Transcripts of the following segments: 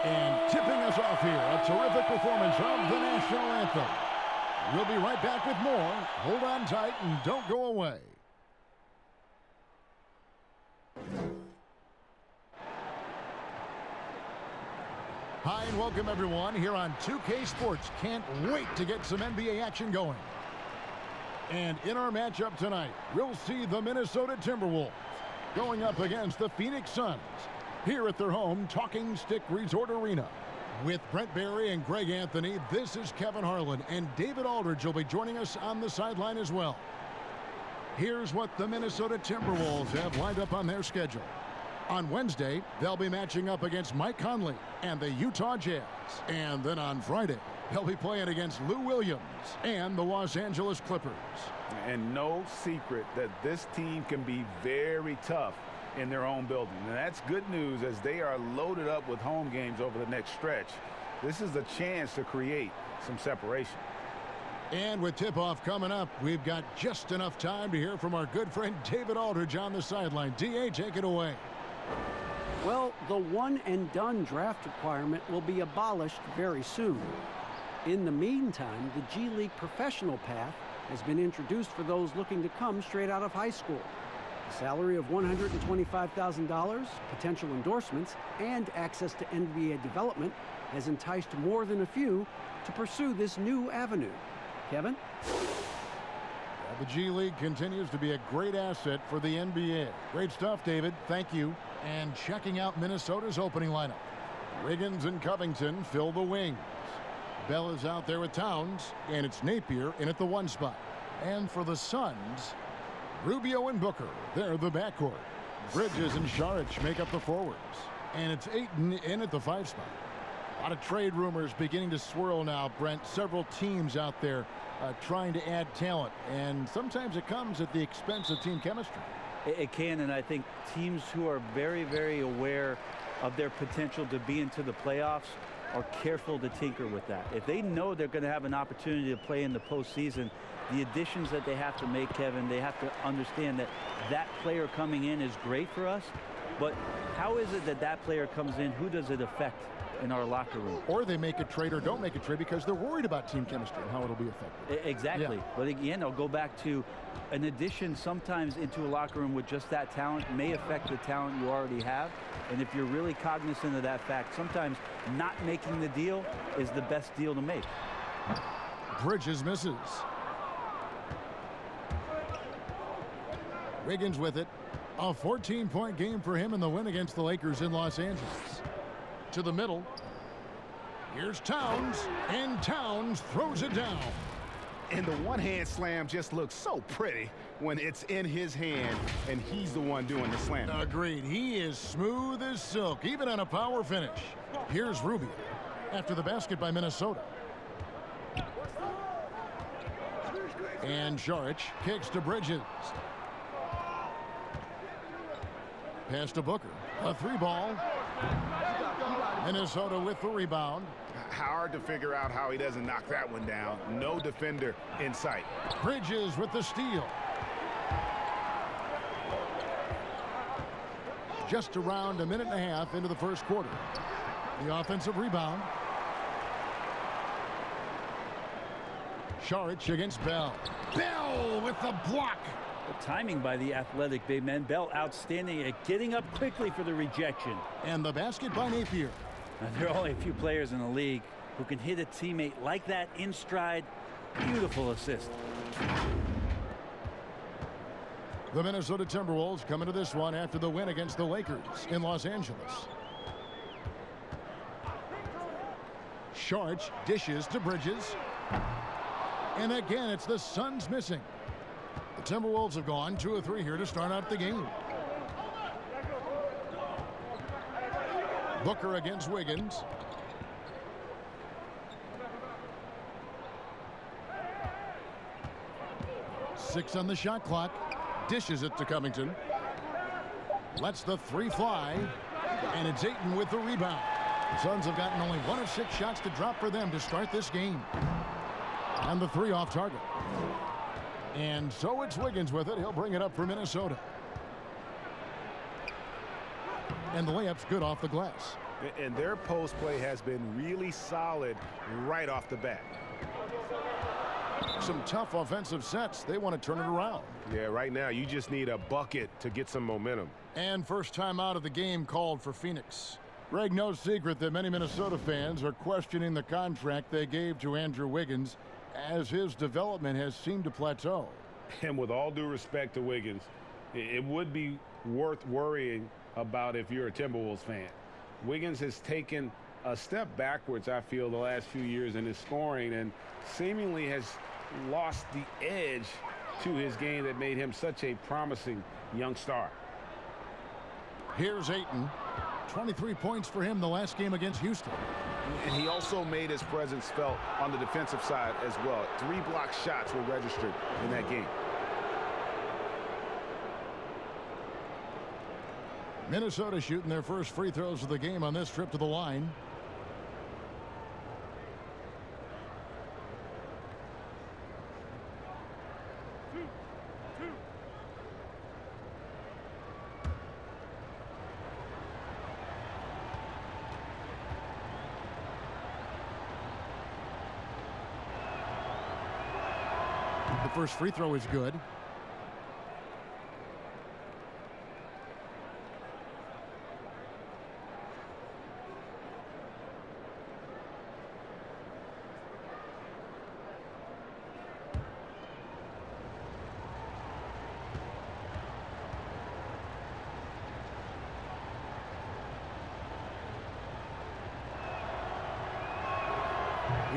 And tipping us off here, a terrific performance of the national anthem. We'll be right back with more. Hold on tight and don't go away. Hi and welcome everyone here on 2K Sports. Can't wait to get some NBA action going. And in our matchup tonight, we'll see the Minnesota Timberwolves going up against the Phoenix Suns here at their home Talking Stick Resort Arena. With Brent Barry and Greg Anthony, this is Kevin Harlan, and David Aldridge will be joining us on the sideline as well. Here's what the Minnesota Timberwolves have lined up on their schedule. On Wednesday, they'll be matching up against Mike Conley and the Utah Jazz. And then on Friday, they'll be playing against Lou Williams and the Los Angeles Clippers. And no secret that this team can be very tough in their own building. And that's good news as they are loaded up with home games over the next stretch. This is a chance to create some separation. And with tip-off coming up, we've got just enough time to hear from our good friend David Aldridge on the sideline. D.A., take it away. Well, the one-and-done draft requirement will be abolished very soon. In the meantime, the G League professional path has been introduced for those looking to come straight out of high school. A salary of $125,000, potential endorsements, and access to NBA development has enticed more than a few to pursue this new avenue. Kevin? The G League continues to be a great asset for the NBA. Great stuff, David. Thank you. And checking out Minnesota's opening lineup. Wiggins and Covington fill the wings. Bell is out there with Towns, and it's Napier in at the 1 spot. And for the Suns, Rubio and Booker, they're the backcourt. Bridges and Saric make up the forwards. And it's Ayton in at the 5 spot. A lot of trade rumors beginning to swirl now, Brent. Several teams out there trying to add talent, and sometimes it comes at the expense of team chemistry. It can, and I think teams who are very, very aware of their potential to be into the playoffs are careful to tinker with that. If they know they're going to have an opportunity to play in the postseason, the additions that they have to make, Kevin, they have to understand that that player coming in is great for us, but how is it that that player comes in? Who does it affect in our locker room? Or they make a trade or don't make a trade because they're worried about team chemistry and how it'll be affected. Exactly. Yeah. But again, I'll go back to an addition sometimes into a locker room with just that talent may affect the talent you already have. And if you're really cognizant of that fact, sometimes not making the deal is the best deal to make. Bridges misses. Wiggins with it. A 14-point game for him in the win against the Lakers in Los Angeles. To the middle. Here's Towns, and Towns throws it down. And the one-hand slam just looks so pretty when it's in his hand and he's the one doing the slam. Agreed. He is smooth as silk, even on a power finish. Here's Rubio after the basket by Minnesota. And Saric kicks to Bridges. Pass to Booker. A 3-ball. Minnesota with the rebound. Hard to figure out how he doesn't knock that one down. No defender in sight. Bridges with the steal. Just around a minute and a half into the first quarter. The offensive rebound. Saric against Bell. Bell with the block. The timing by the athletic big man. Bell outstanding at getting up quickly for the rejection. And the basket by Napier. Now, there are only a few players in the league who can hit a teammate like that in stride. Beautiful assist. The Minnesota Timberwolves coming to this one after the win against the Lakers in Los Angeles. Saric dishes to Bridges. And again, it's the Suns missing. The Timberwolves have gone 2 of 3 here to start out the game. Booker against Wiggins. Six on the shot clock. Dishes it to Covington. Lets the 3 fly. And it's Ayton with the rebound. The Suns have gotten only 1 of 6 shots to drop for them to start this game. And the 3 off target. And so it's Wiggins with it. He'll bring it up for Minnesota. And the layup's good off the glass. And their post play has been really solid right off the bat. Some tough offensive sets. They want to turn it around. Yeah, right now you just need a bucket to get some momentum. And first time out of the game called for Phoenix. Greg, no secret that many Minnesota fans are questioning the contract they gave to Andrew Wiggins as his development has seemed to plateau. And with all due respect to Wiggins, it would be worth worrying about if you're a Timberwolves fan. Wiggins has taken a step backwards, I feel, the last few years in his scoring and seemingly has lost the edge to his game that made him such a promising young star. Here's Ayton. 23 points for him the last game against Houston. And he also made his presence felt on the defensive side as well. 3 block shots were registered in that game. Minnesota shooting their first free throws of the game on this trip to the line. The first free throw is good.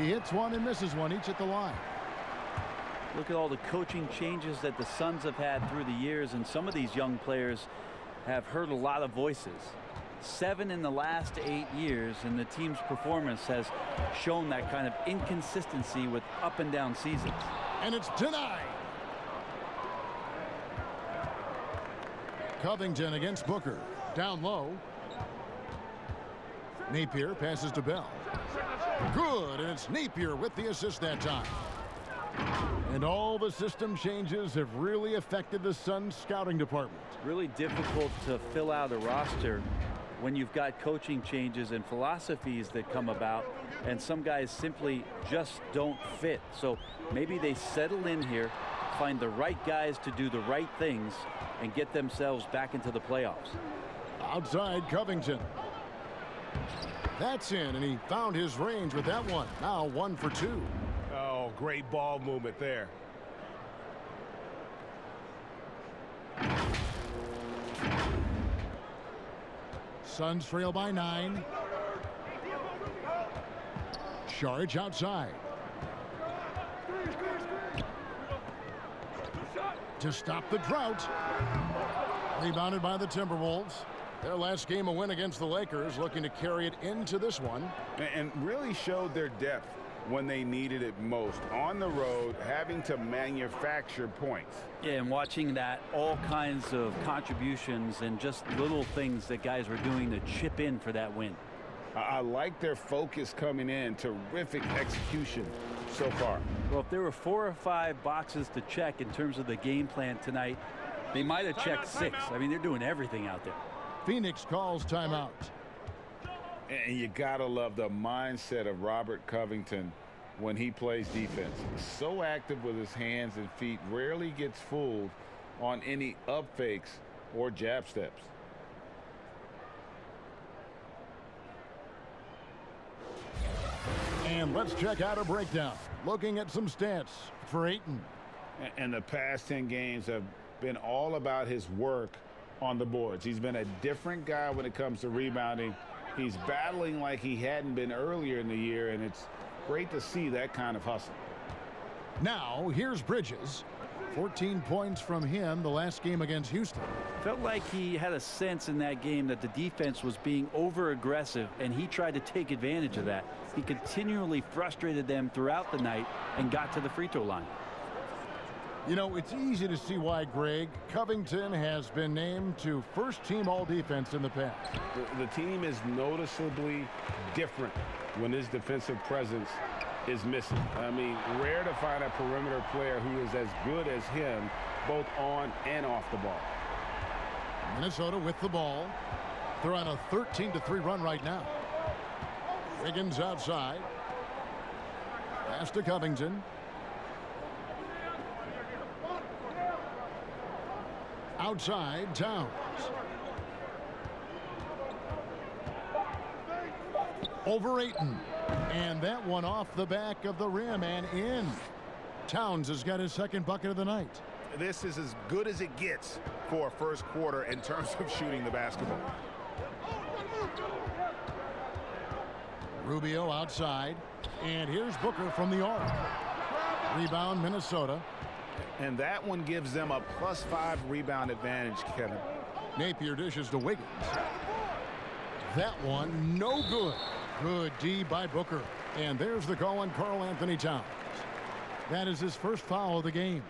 He hits one and misses one, each at the line. Look at all the coaching changes that the Suns have had through the years, and some of these young players have heard a lot of voices. 7 in the last 8 years, and the team's performance has shown that kind of inconsistency with up and down seasons. And it's denied. Covington against Booker. Down low. Napier passes to Bell. Good, and it's Napier with the assist that time. And all the system changes have really affected the Suns scouting department. Really difficult to fill out a roster when you've got coaching changes and philosophies that come about, and some guys simply just don't fit. So maybe they settle in here, find the right guys to do the right things, and get themselves back into the playoffs. Outside Covington. That's in, and he found his range with that one. Now 1 for 2. Oh, great ball movement there. Suns trail by 9. Charge outside. To stop the drought. Rebounded by the Timberwolves. Their last game a win against the Lakers, looking to carry it into this one. And really showed their depth when they needed it most. On the road, having to manufacture points. Yeah, and watching that, all kinds of contributions and just little things that guys were doing to chip in for that win. I like their focus coming in. Terrific execution so far. Well, if there were 4 or 5 boxes to check in terms of the game plan tonight, they might have checked 6. I mean, they're doing everything out there. Phoenix calls timeout. And you gotta love the mindset of Robert Covington when he plays defense. So active with his hands and feet, rarely gets fooled on any up fakes or jab steps. And let's check out a breakdown. Looking at some stats for Ayton. And the past 10 games have been all about his work on the boards. He's been a different guy when it comes to rebounding. He's battling like he hadn't been earlier in the year, and it's great to see that kind of hustle. Now, here's Bridges. 14 points from him the last game against Houston. Felt like he had a sense in that game that the defense was being over-aggressive, and he tried to take advantage of that. He continually frustrated them throughout the night and got to the free throw line. You know, it's easy to see why, Greg, Covington has been named to first-team all-defense in the past. The team is noticeably different when his defensive presence is missing. I mean, rare to find a perimeter player who is as good as him, both on and off the ball. Minnesota with the ball. They're on a 13-3 run right now. Wiggins outside. Pass to Covington. Outside, Towns. Over Ayton. And that one off the back of the rim and in. Towns has got his second bucket of the night. This is as good as it gets for a first quarter in terms of shooting the basketball. Rubio outside. And here's Booker from the arc. Rebound, Minnesota. And that one gives them a +5 rebound advantage, Kevin. Napier dishes to Wiggins. That one, no good. Good D by Booker. And there's the call on Karl Anthony Towns. That is his first foul of the game.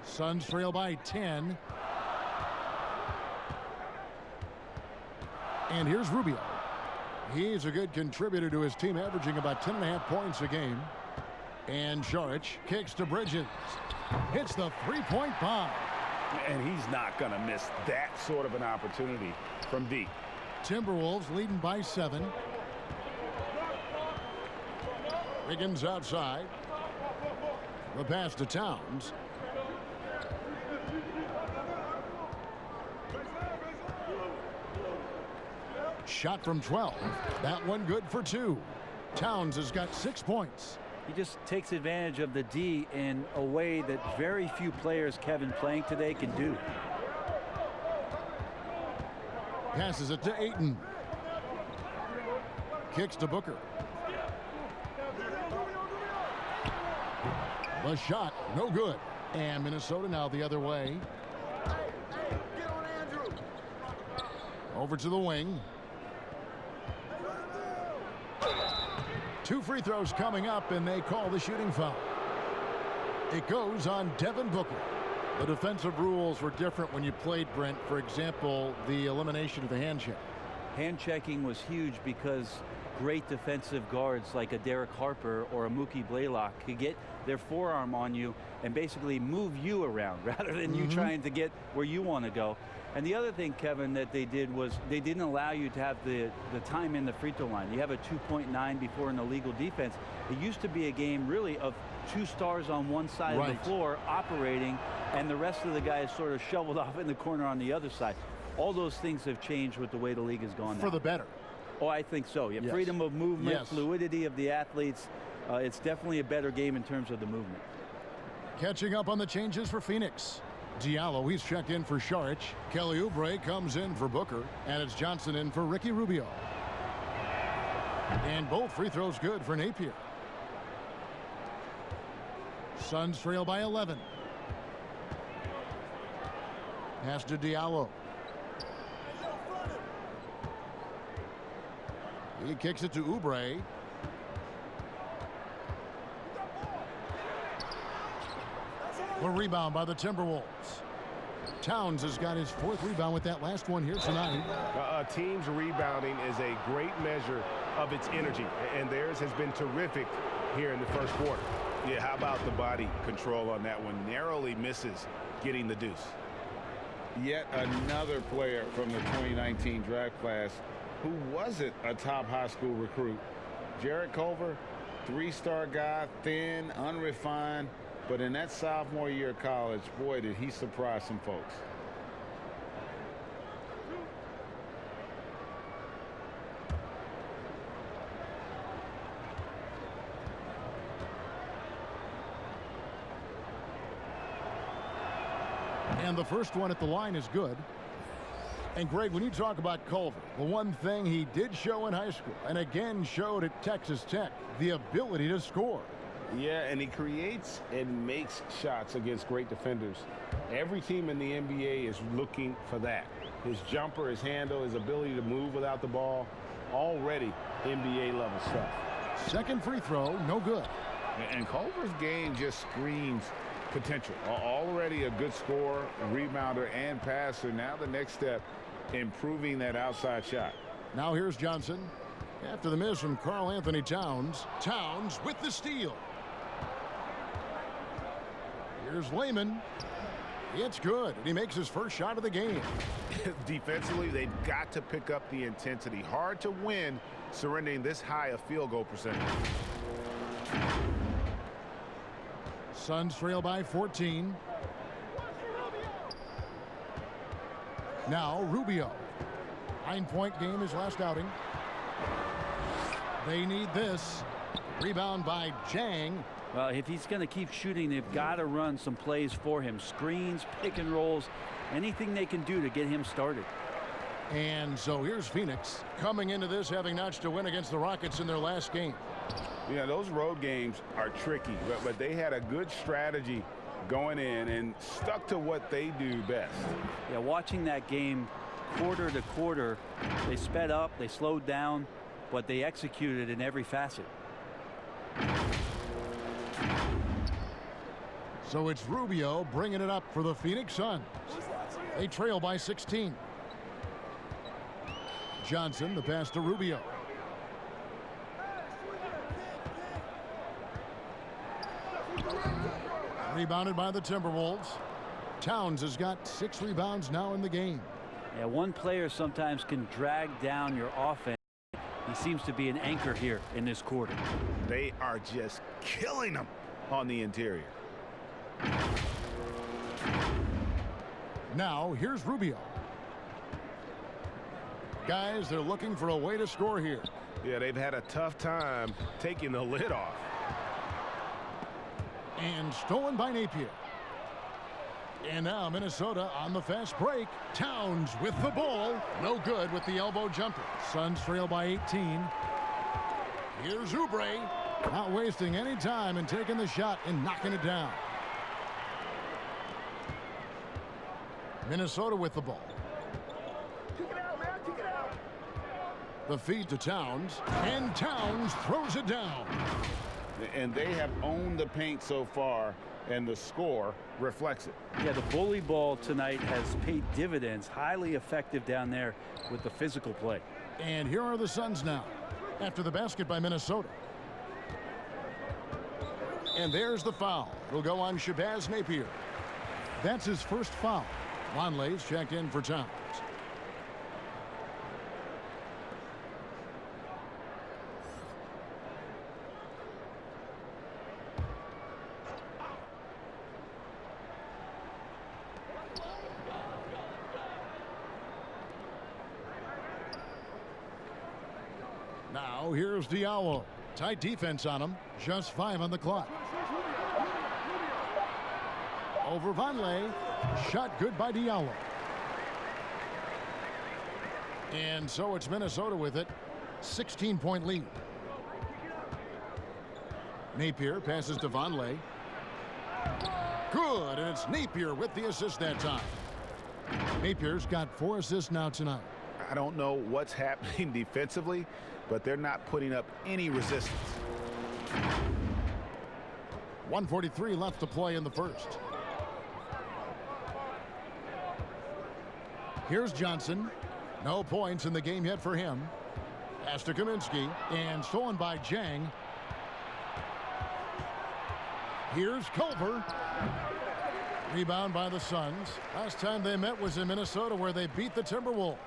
Suns trail by 10. And here's Rubio. He's a good contributor to his team, averaging about 10.5 points a game. And Saric kicks to Bridges. Hits the three-point bomb. And he's not going to miss that sort of an opportunity from deep. Timberwolves leading by 7. Wiggins outside. The pass to Towns. Shot from 12. That one good for 2. Towns has got 6 points. He just takes advantage of the D in a way that very few players, Kevin, playing today can do. Passes it to Ayton. Kicks to Booker. The shot, no good. And Minnesota now the other way. Over to the wing. 2 free throws coming up, and they call the shooting foul. It goes on Devin Booker. The defensive rules were different when you played, Brent. For example, the elimination of the hand check. Hand checking was huge because great defensive guards like a Derek Harper or a Mookie Blaylock could get their forearm on you and basically move you around rather than you trying to get where you want to go. And the other thing, Kevin, that they did was they didn't allow you to have the time in the free throw line. You have a 2.9 before an illegal defense. It used to be a game really of 2 stars on one side of the floor operating, and the rest of the guys sort of shoveled off in the corner on the other side. All those things have changed with the way the league has gone now. For the better. Oh, I think so. Yeah, freedom of movement, fluidity of the athletes. It's definitely a better game in terms of the movement. Catching up on the changes for Phoenix. Diallo, he's checked in for Saric. Kelly Oubre comes in for Booker. And it's Johnson in for Ricky Rubio. And both free throws good for Napier. Suns trail by 11. Pass to Diallo. He kicks it to Oubre. The rebound by the Timberwolves. Towns has got his 4th rebound with that last one here tonight. A team's rebounding is a great measure of its energy, and theirs has been terrific here in the first quarter. Yeah, how about the body control on that one? Narrowly misses getting the deuce. Yet another player from the 2019 draft class who wasn't a top high school recruit. Jarrett Culver, 3-star guy, thin, unrefined, but in that sophomore year of college, boy, did he surprise some folks. And the first one at the line is good. And Greg, when you talk about Culver, the one thing he did show in high school and again showed at Texas Tech, the ability to score. Yeah, and he creates and makes shots against great defenders. Every team in the NBA is looking for that. His jumper, his handle, his ability to move without the ball, already NBA level stuff. Second free throw, no good. And Culver's game just screams potential. Already a good scorer, rebounder, and passer. Now the next step, improving that outside shot. Now here's Johnson. After the miss from Karl Anthony Towns. Towns with the steal. Here's Layman. It's good, and he makes his first shot of the game. Defensively, they've got to pick up the intensity. Hard to win surrendering this high a field goal percentage. Suns trail by 14. Now Rubio. 9-point game his last outing. They need this. Rebound by Jang. Well, if he's going to keep shooting, they've got to run some plays for him. Screens, pick and rolls, anything they can do to get him started. And so here's Phoenix coming into this having notched a win against the Rockets in their last game. Yeah, those road games are tricky, but they had a good strategy going in and stuck to what they do best. Yeah, watching that game quarter to quarter, they sped up, they slowed down, but they executed in every facet. So it's Rubio bringing it up for the Phoenix Suns. They trail by 16. Johnson, the pass to Rubio. Rebounded by the Timberwolves. Towns has got 6 rebounds now in the game. Yeah, one player sometimes can drag down your offense. He seems to be an anchor here in this quarter. They are just killing them on the interior. Now here's Rubio. Guys, they're looking for a way to score here. Yeah, they've had a tough time taking the lid off. And stolen by Napier. And now Minnesota on the fast break. Towns with the ball. No good with the elbow jumper. Suns trail by 18. Here's Oubre. Not wasting any time and taking the shot and knocking it down. Minnesota with the ball. The feed to Towns. And Towns throws it down. And they have owned the paint so far, and the score reflects it. Yeah, the bully ball tonight has paid dividends. Highly effective down there with the physical play. And here are the Suns now after the basket by Minnesota. And there's the foul. It'll go on Shabazz Napier. That's his first foul. Vonleh's checked in for Towns. Now here's Diallo. Tight defense on him. Just 5 on the clock. Over Vonleh. Shot good by Diallo. And so it's Minnesota with it. 16-point lead. Napier passes to Vonleh. Good, and it's Napier with the assist that time. Napier's got 4 assists now tonight. I don't know what's happening defensively, but they're not putting up any resistance. 1:43 left to play in the first. Here's Johnson. No points in the game yet for him. Pass to Kaminsky, and stolen by Jang. Here's Culver. Rebound by the Suns. Last time they met was in Minnesota, where they beat the Timberwolves.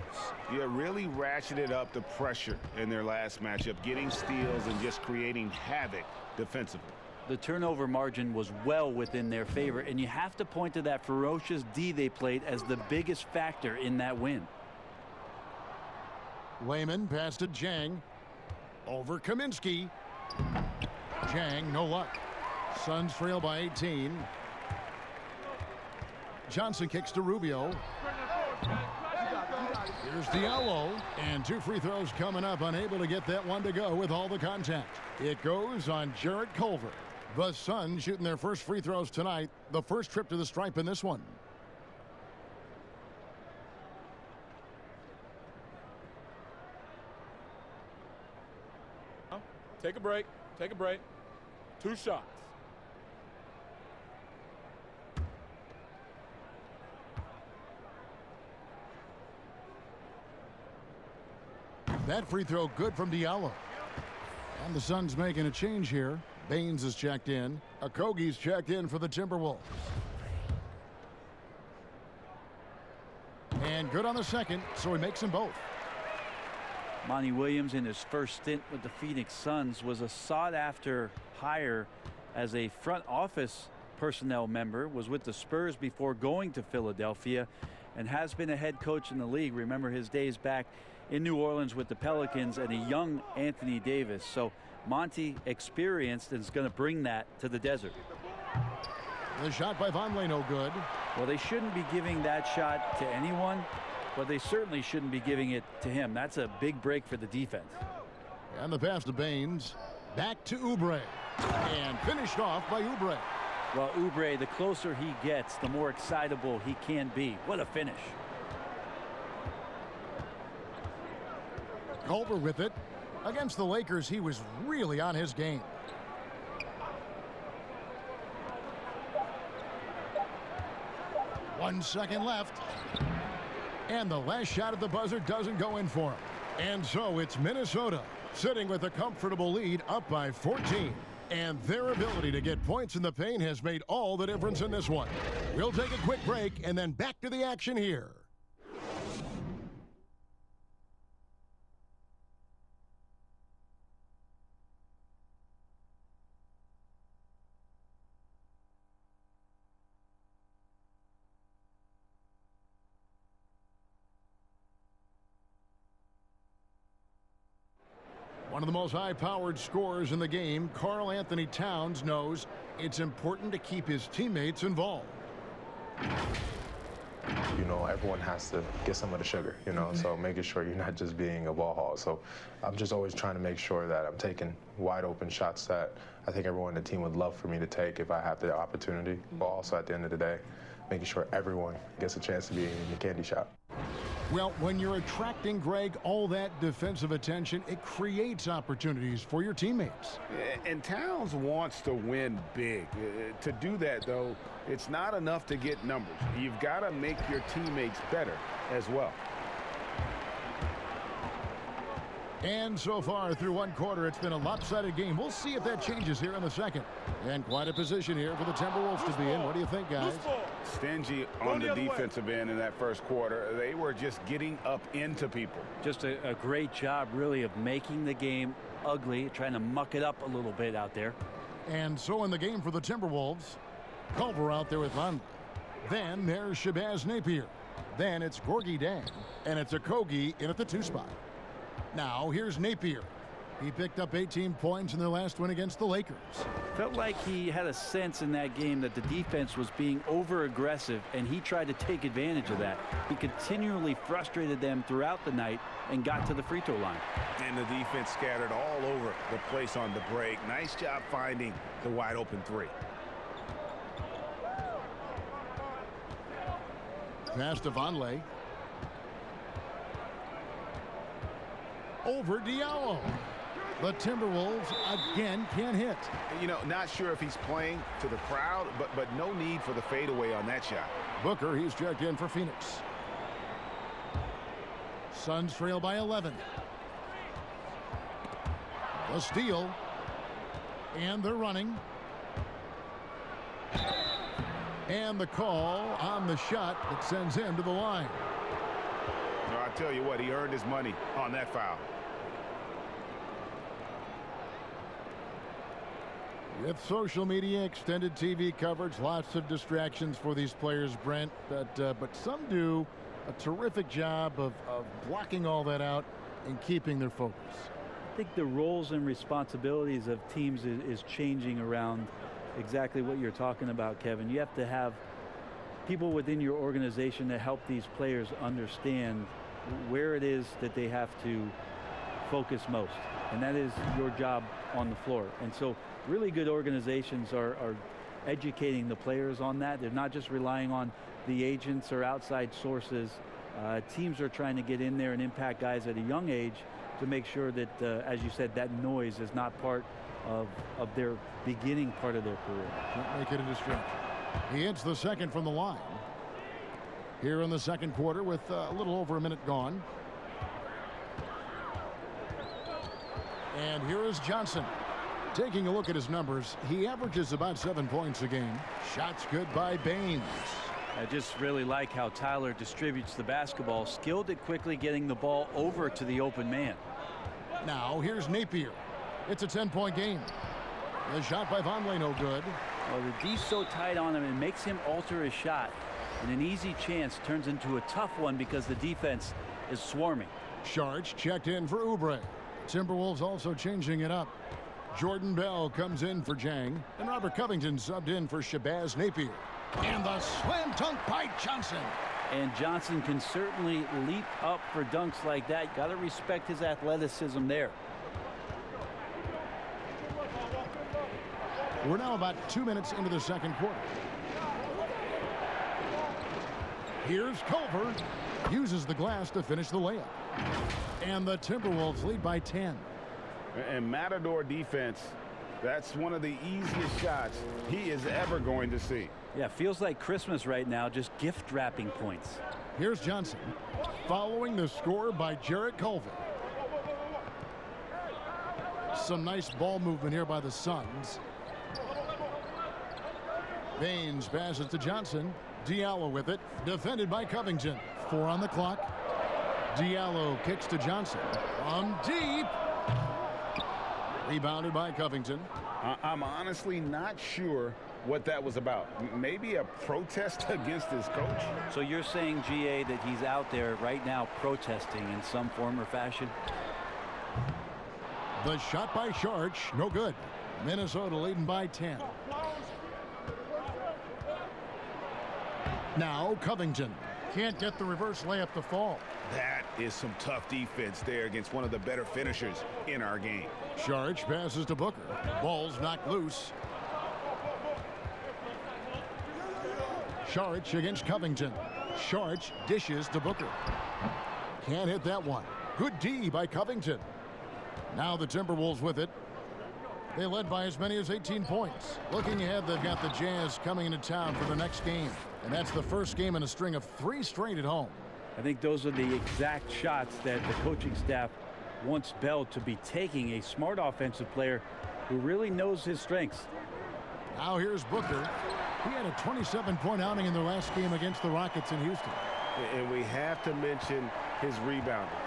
Yeah, really ratcheted up the pressure in their last matchup, getting steals and just creating havoc defensively. The turnover margin was well within their favor, and you have to point to that ferocious D they played as the biggest factor in that win. Layman passed to Jang. Over Kaminsky. Jang, no luck. Suns trail by 18. Johnson kicks to Rubio. Here's Diallo. And 2 free throws coming up. Unable to get that one to go with all the contact. It goes on Jarrett Culver. The Suns shooting their first free throws tonight. The first trip to the stripe in this one. Take a break. Take a break. 2 shots. That free throw good from Diallo. And the Suns making a change here. Baines is checked in. Okogie's checked in for the Timberwolves. And good on the second, so he makes them both. Monty Williams, in his first stint with the Phoenix Suns, was a sought-after hire as a front office personnel member, was with the Spurs before going to Philadelphia, and has been a head coach in the league. Remember his days back in New Orleans with the Pelicans and a young Anthony Davis. So Monty, experienced, and is going to bring that to the desert. The shot by Vonleh, no good. Well, they shouldn't be giving that shot to anyone, but they certainly shouldn't be giving it to him. That's a big break for the defense. And the pass to Baines. Back to Oubre. And finished off by Oubre. Well, Oubre, the closer he gets, the more excitable he can be. What a finish. Culver with it. Against the Lakers, he was really on his game. One second left. And the last shot at the buzzer doesn't go in for him. And so it's Minnesota sitting with a comfortable lead, up by 14. And their ability to get points in the paint has made all the difference in this one. We'll take a quick break and then back to the action here. One of the most high-powered scorers in the game, Karl Anthony Towns, knows it's important to keep his teammates involved. You know, everyone has to get some of the sugar, you know, so making sure you're not just being a ball hog. So I'm just always trying to make sure that I'm taking wide open shots that I think everyone in the team would love for me to take if I have the opportunity. But also at the end of the day, making sure everyone gets a chance to be in the candy shop. Well, when you're attracting, Greg, all that defensive attention, it creates opportunities for your teammates. And Towns wants to win big. To do that, though, it's not enough to get numbers. You've got to make your teammates better as well. And so far through one quarter, it's been a lopsided game. We'll see if that changes here in the second. And quite a position here for the Timberwolves to be in. What do you think, guys? Stingy on the defensive end in that first quarter. They were just getting up into people. Just a great job, really, of making the game ugly, trying to muck it up a little bit out there. And so in the game for the Timberwolves, Culver out there with Vonleh. Then there's Shabazz Napier. Then it's Gorgui Dieng. And it's Okogie in at the 2 spot. Now here's Napier. He picked up 18 points in their last win against the Lakers. Felt like he had a sense in that game that the defense was being over-aggressive, and he tried to take advantage of that. He continually frustrated them throughout the night and got to the free throw line. And the defense scattered all over the place on the break. Nice job finding the wide open three. Pass to Vonleh. Over Diallo. The Timberwolves again can't hit. You know, not sure if he's playing to the crowd, but no need for the fadeaway on that shot. Booker, he's checked in for Phoenix. Suns trail by 11. The steal. And they're running. And the call on the shot that sends him to the line. No, I tell you what, he earned his money on that foul. With social media, extended TV coverage, lots of distractions for these players, Brent. But some do a terrific job of blocking all that out and keeping their focus. I think the roles and responsibilities of teams is changing around exactly what you're talking about, Kevin. You have to have people within your organization to help these players understand where it is that they have to focus most, and that is your job on the floor. And so really good organizations are educating the players on that. They're not just relying on the agents or outside sources. Teams are trying to get in there and impact guys at a young age to make sure that, as you said, that noise is not part of their beginning part of their career. Can't make it a distraction. He hits the second from the line. Here in the second quarter with a little over a minute gone. And here is Johnson. Taking a look at his numbers, he averages about 7 points a game. Shots good by Baines. I just really like how Tyler distributes the basketball, skilled at quickly getting the ball over to the open man. Now here's Napier. It's a 10-point game. The shot by Vonleh no good. Well, the D's so tight on him, it makes him alter his shot. And an easy chance turns into a tough one because the defense is swarming. Sharch checked in for Oubre. Timberwolves also changing it up. Jordan Bell comes in for Jang, and Robert Covington subbed in for Shabazz Napier. And the slam dunk by Johnson. And Johnson can certainly leap up for dunks like that. Got to respect his athleticism there. We're now about 2 minutes into the second quarter. Here's Culver. Uses the glass to finish the layup. And the Timberwolves lead by 10. And Matador defense, that's one of the easiest shots he is ever going to see. Yeah, feels like Christmas right now, just gift wrapping points. Here's Johnson, following the score by Jarrett Culver. Some nice ball movement here by the Suns. Baines passes to Johnson. Diallo with it, defended by Covington. 4 on the clock. Diallo kicks to Johnson. From deep. Rebounded by Covington. I'm honestly not sure what that was about. Maybe a protest against his coach? So you're saying, GA, that he's out there right now protesting in some form or fashion? The shot by Sharch, no good. Minnesota leading by 10. Now Covington can't get the reverse layup to fall. That is some tough defense there against one of the better finishers in our game. Sharch passes to Booker. Ball's knocked loose. Sharch against Covington. Sharch dishes to Booker. Can't hit that one. Good D by Covington. Now the Timberwolves with it. They led by as many as 18 points. Looking ahead, they've got the Jazz coming into town for the next game. And that's the first game in a string of 3 straight at home. I think those are the exact shots that the coaching staff wants Bell to be taking. A smart offensive player who really knows his strengths. Now here's Booker. He had a 27-point outing in their last game against the Rockets in Houston. And we have to mention his rebounding.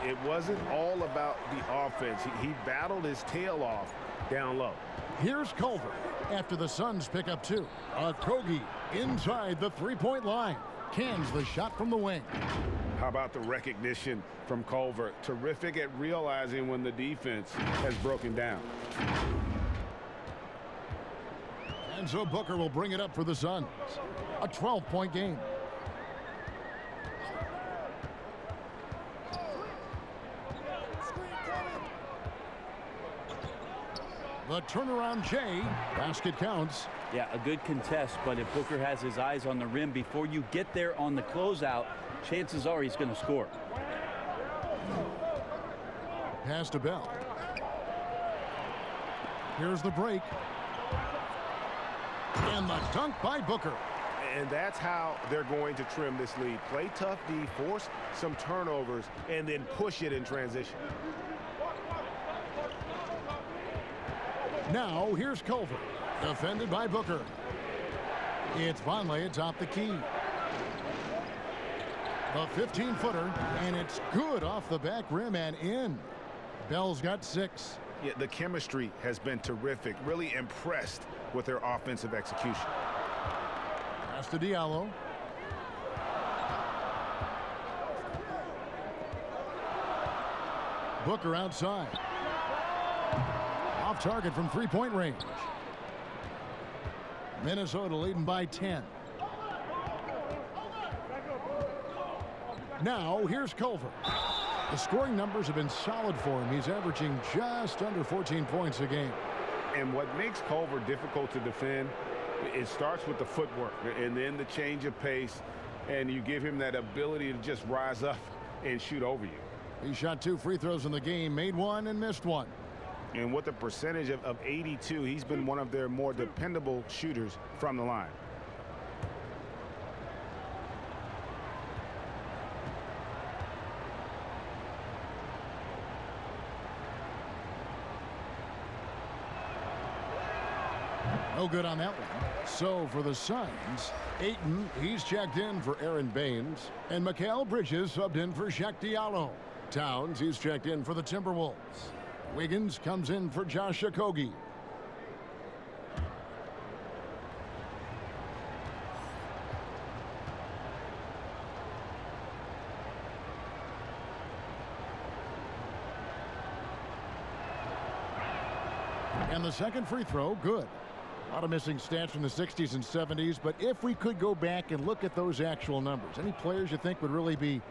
It wasn't all about the offense. He battled his tail off down low. Here's Culver after the Suns pick up 2. Okogie inside the 3-point line. Cans the shot from the wing. How about the recognition from Culver? Terrific at realizing when the defense has broken down. And so Booker will bring it up for the Suns. A 12-point game. The turnaround J. Basket counts. Yeah, a good contest, but if Booker has his eyes on the rim before you get there on the closeout, chances are he's going to score. Pass to Bell. Here's the break. And the dunk by Booker. And that's how they're going to trim this lead. Play tough D, force some turnovers, and then push it in transition. Now here's Culver. Defended by Booker. It's Vonleh atop the key. The 15-footer, and it's good off the back rim and in. Bell's got 6. Yeah, the chemistry has been terrific. Really impressed with their offensive execution. Pass to Diallo. Booker outside. Off target from 3-point range. Minnesota leading by 10. Now here's Culver. The scoring numbers have been solid for him. He's averaging just under 14 points a game. And what makes Culver difficult to defend, it starts with the footwork and then the change of pace, and you give him that ability to just rise up and shoot over you. He shot 2 free throws in the game, made 1 and missed 1. And with a percentage of 82, he's been one of their more dependable shooters from the line. No good on that one. So for the Suns, Ayton, he's checked in for Aaron Baines. And Mikal Bridges subbed in for Shaq Diallo. Towns, he's checked in for the Timberwolves. Wiggins comes in for Josh Okogie. And the second free throw, good. A lot of missing stats from the 60s and 70s, but if we could go back and look at those actual numbers, any players you think would really be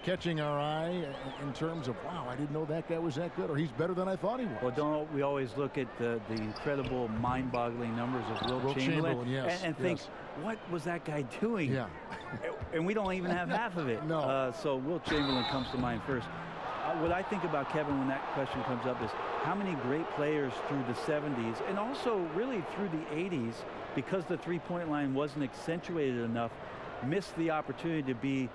catching our eye in terms of, wow, I didn't know that guy was that good, or he's better than I thought he was? Well, don't we always look at the incredible mind-boggling numbers of Wilt Chamberlain yes, and think, what was that guy doing? Yeah. And we don't even have half of it. No. So Wilt Chamberlain comes to mind first. What I think about Kevin when that question comes up is how many great players through the 70s and also really through the 80s, because the three-point line wasn't accentuated enough, missed the opportunity to be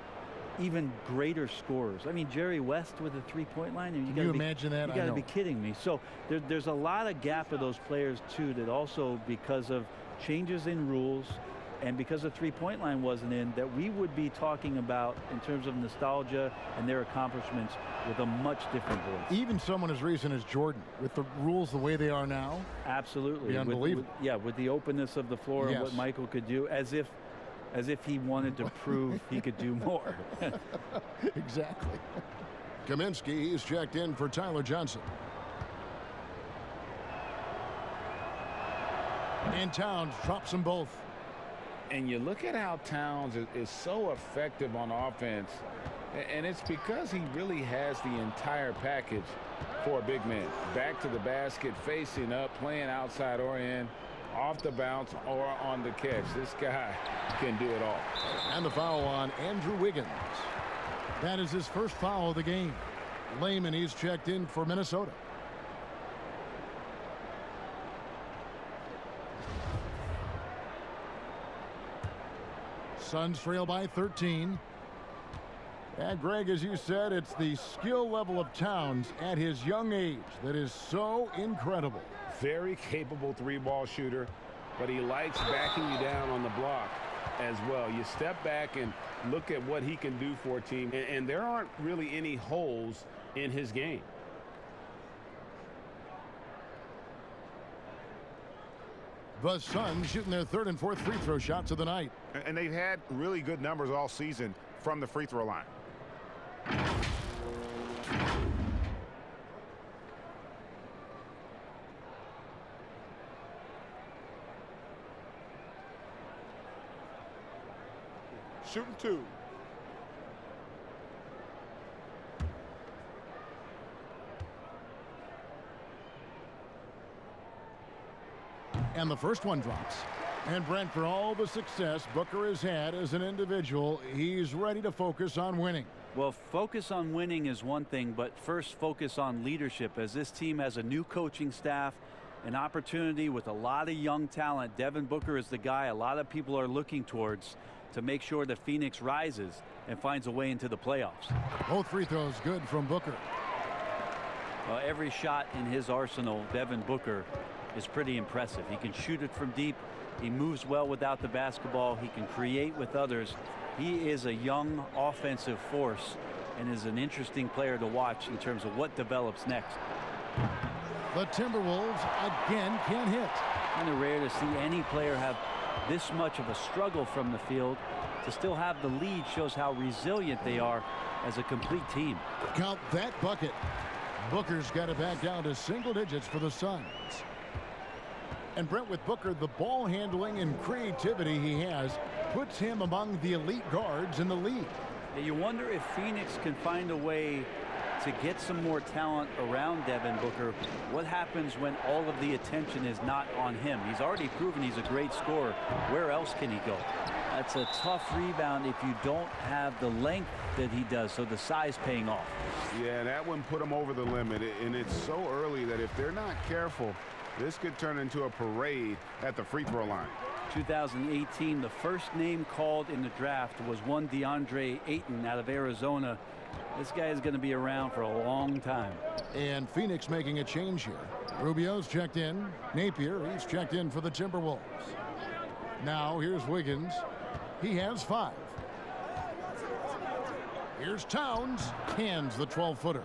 even greater scorers. I mean, Jerry West with a three-point line. Can you imagine that? You got to be kidding me. So there's a lot of gap of those players too that also, because of changes in rules and because the three-point line wasn't in, that we would be talking about in terms of nostalgia and their accomplishments with a much different voice. Even someone as recent as Jordan, with the rules the way they are now. Absolutely. Be unbelievable. With the openness of the floor and what Michael could do, as if he wanted to prove he could do more. Exactly. Kaminsky is checked in for Tyler Johnson. And Towns drops them both. And you look at how Towns is so effective on offense, and it's because he really has the entire package for a big man. Back to the basket, facing up, playing outside or in, off the bounce or on the catch. This guy can do it all. And the foul on Andrew Wiggins. That is his first foul of the game. Layman, he's checked in for Minnesota. Suns trail by 13. And Greg, as you said, it's the skill level of Towns at his young age that is so incredible. Very capable three-ball shooter, but he likes backing you down on the block as well. You step back and look at what he can do for a team, and there aren't really any holes in his game. The Suns shooting their third and fourth free throw shots of the night. And they've had really good numbers all season from the free throw line. Shooting two. And the first one drops. And Brent, for all the success Booker has had as an individual, he's ready to focus on winning. Well, focus on winning is one thing, but first focus on leadership, as this team has a new coaching staff, an opportunity with a lot of young talent. Devin Booker is the guy a lot of people are looking towards to make sure that Phoenix rises and finds a way into the playoffs. Both free throws good from Booker. Every shot in his arsenal, Devin Booker, is pretty impressive. He can shoot it from deep. He moves well without the basketball. He can create with others. He is a young offensive force and is an interesting player to watch in terms of what develops next. The Timberwolves again can't hit. Kind of rare to see any player have this much of a struggle from the field. To still have the lead shows how resilient they are as a complete team. Count that bucket. Booker's got it back down to single digits for the Suns. And Brent, with Booker, the ball handling and creativity he has puts him among the elite guards in the league. Yeah, you wonder if Phoenix can find a way to get some more talent around Devin Booker. What happens when all of the attention is not on him? He's already proven he's a great scorer. Where else can he go? That's a tough rebound if you don't have the length that he does, so the size paying off. Yeah, that one put him over the limit, and it's so early that if they're not careful, this could turn into a parade at the free throw line. 2018, the first name called in the draft was one DeAndre Ayton out of Arizona. This guy is going to be around for a long time. And Phoenix making a change here. Rubio's checked in. Napier, he's checked in for the Timberwolves. Now here's Wiggins. He has 5. Here's Towns. Hands the 12-footer.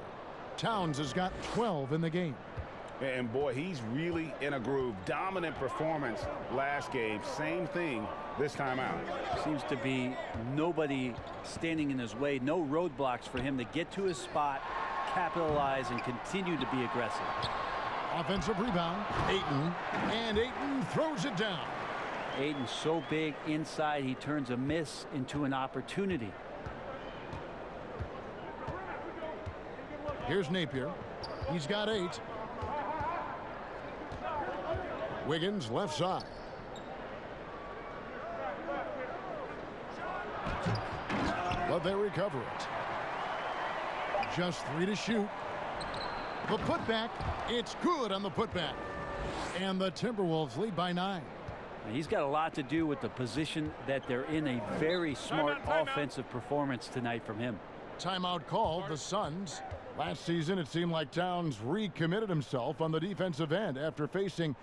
Towns has got 12 in the game. And boy, he's really in a groove. Dominant performance last game. Same thing this time out. Seems to be nobody standing in his way. No roadblocks for him to get to his spot, capitalize, and continue to be aggressive. Offensive rebound. Ayton. And Ayton throws it down. Ayton's so big inside, he turns a miss into an opportunity. Here's Napier. He's got 8. Wiggins left side. But they recover it. Just 3 to shoot. The putback. It's good on the putback. And the Timberwolves lead by 9. He's got a lot to do with the position that they're in. A very smart offensive performance tonight from him. Timeout called. The Suns. Last season, it seemed like Towns recommitted himself on the defensive end after facing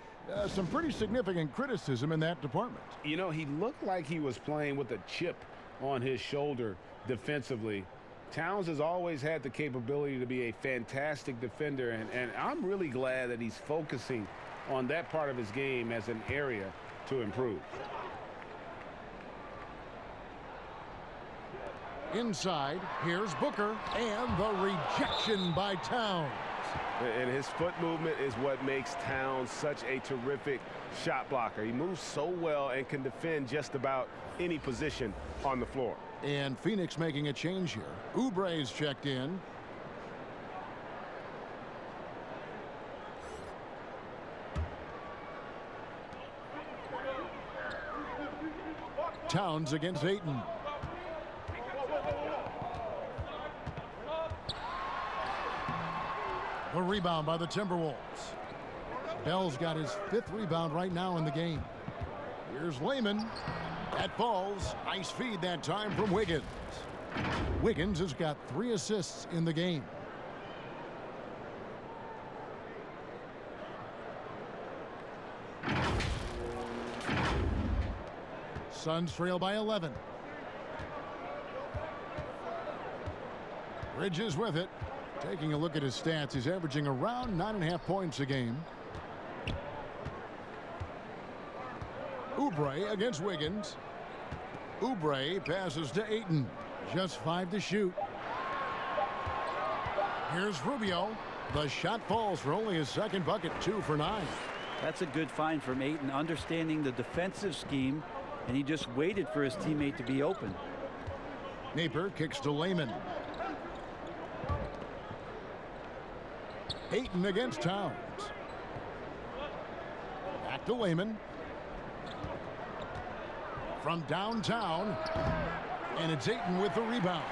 some pretty significant criticism in that department. You know, he looked like he was playing with a chip on his shoulder defensively. Towns has always had the capability to be a fantastic defender, and I'm really glad that he's focusing on that part of his game as an area to improve. Inside, here's Booker, and the rejection by Towns. And his foot movement is what makes Towns such a terrific shot blocker. He moves so well and can defend just about any position on the floor. And Phoenix making a change here. Oubre's checked in. Towns against Ayton. The rebound by the Timberwolves. Bell's got his 5th rebound right now in the game. Here's Layman. That falls. Nice feed that time from Wiggins. Wiggins has got 3 assists in the game. Suns trail by 11. Bridges with it. Taking a look at his stats, he's averaging around 9.5 points a game. Oubre against Wiggins. Oubre passes to Ayton. Just 5 to shoot. Here's Rubio. The shot falls for only his 2nd bucket, 2 for 9. That's a good find from Ayton, understanding the defensive scheme, and he just waited for his teammate to be open. Napier kicks to Layman. Ayton against Towns. Back to Layman. From downtown. And it's Ayton with the rebound.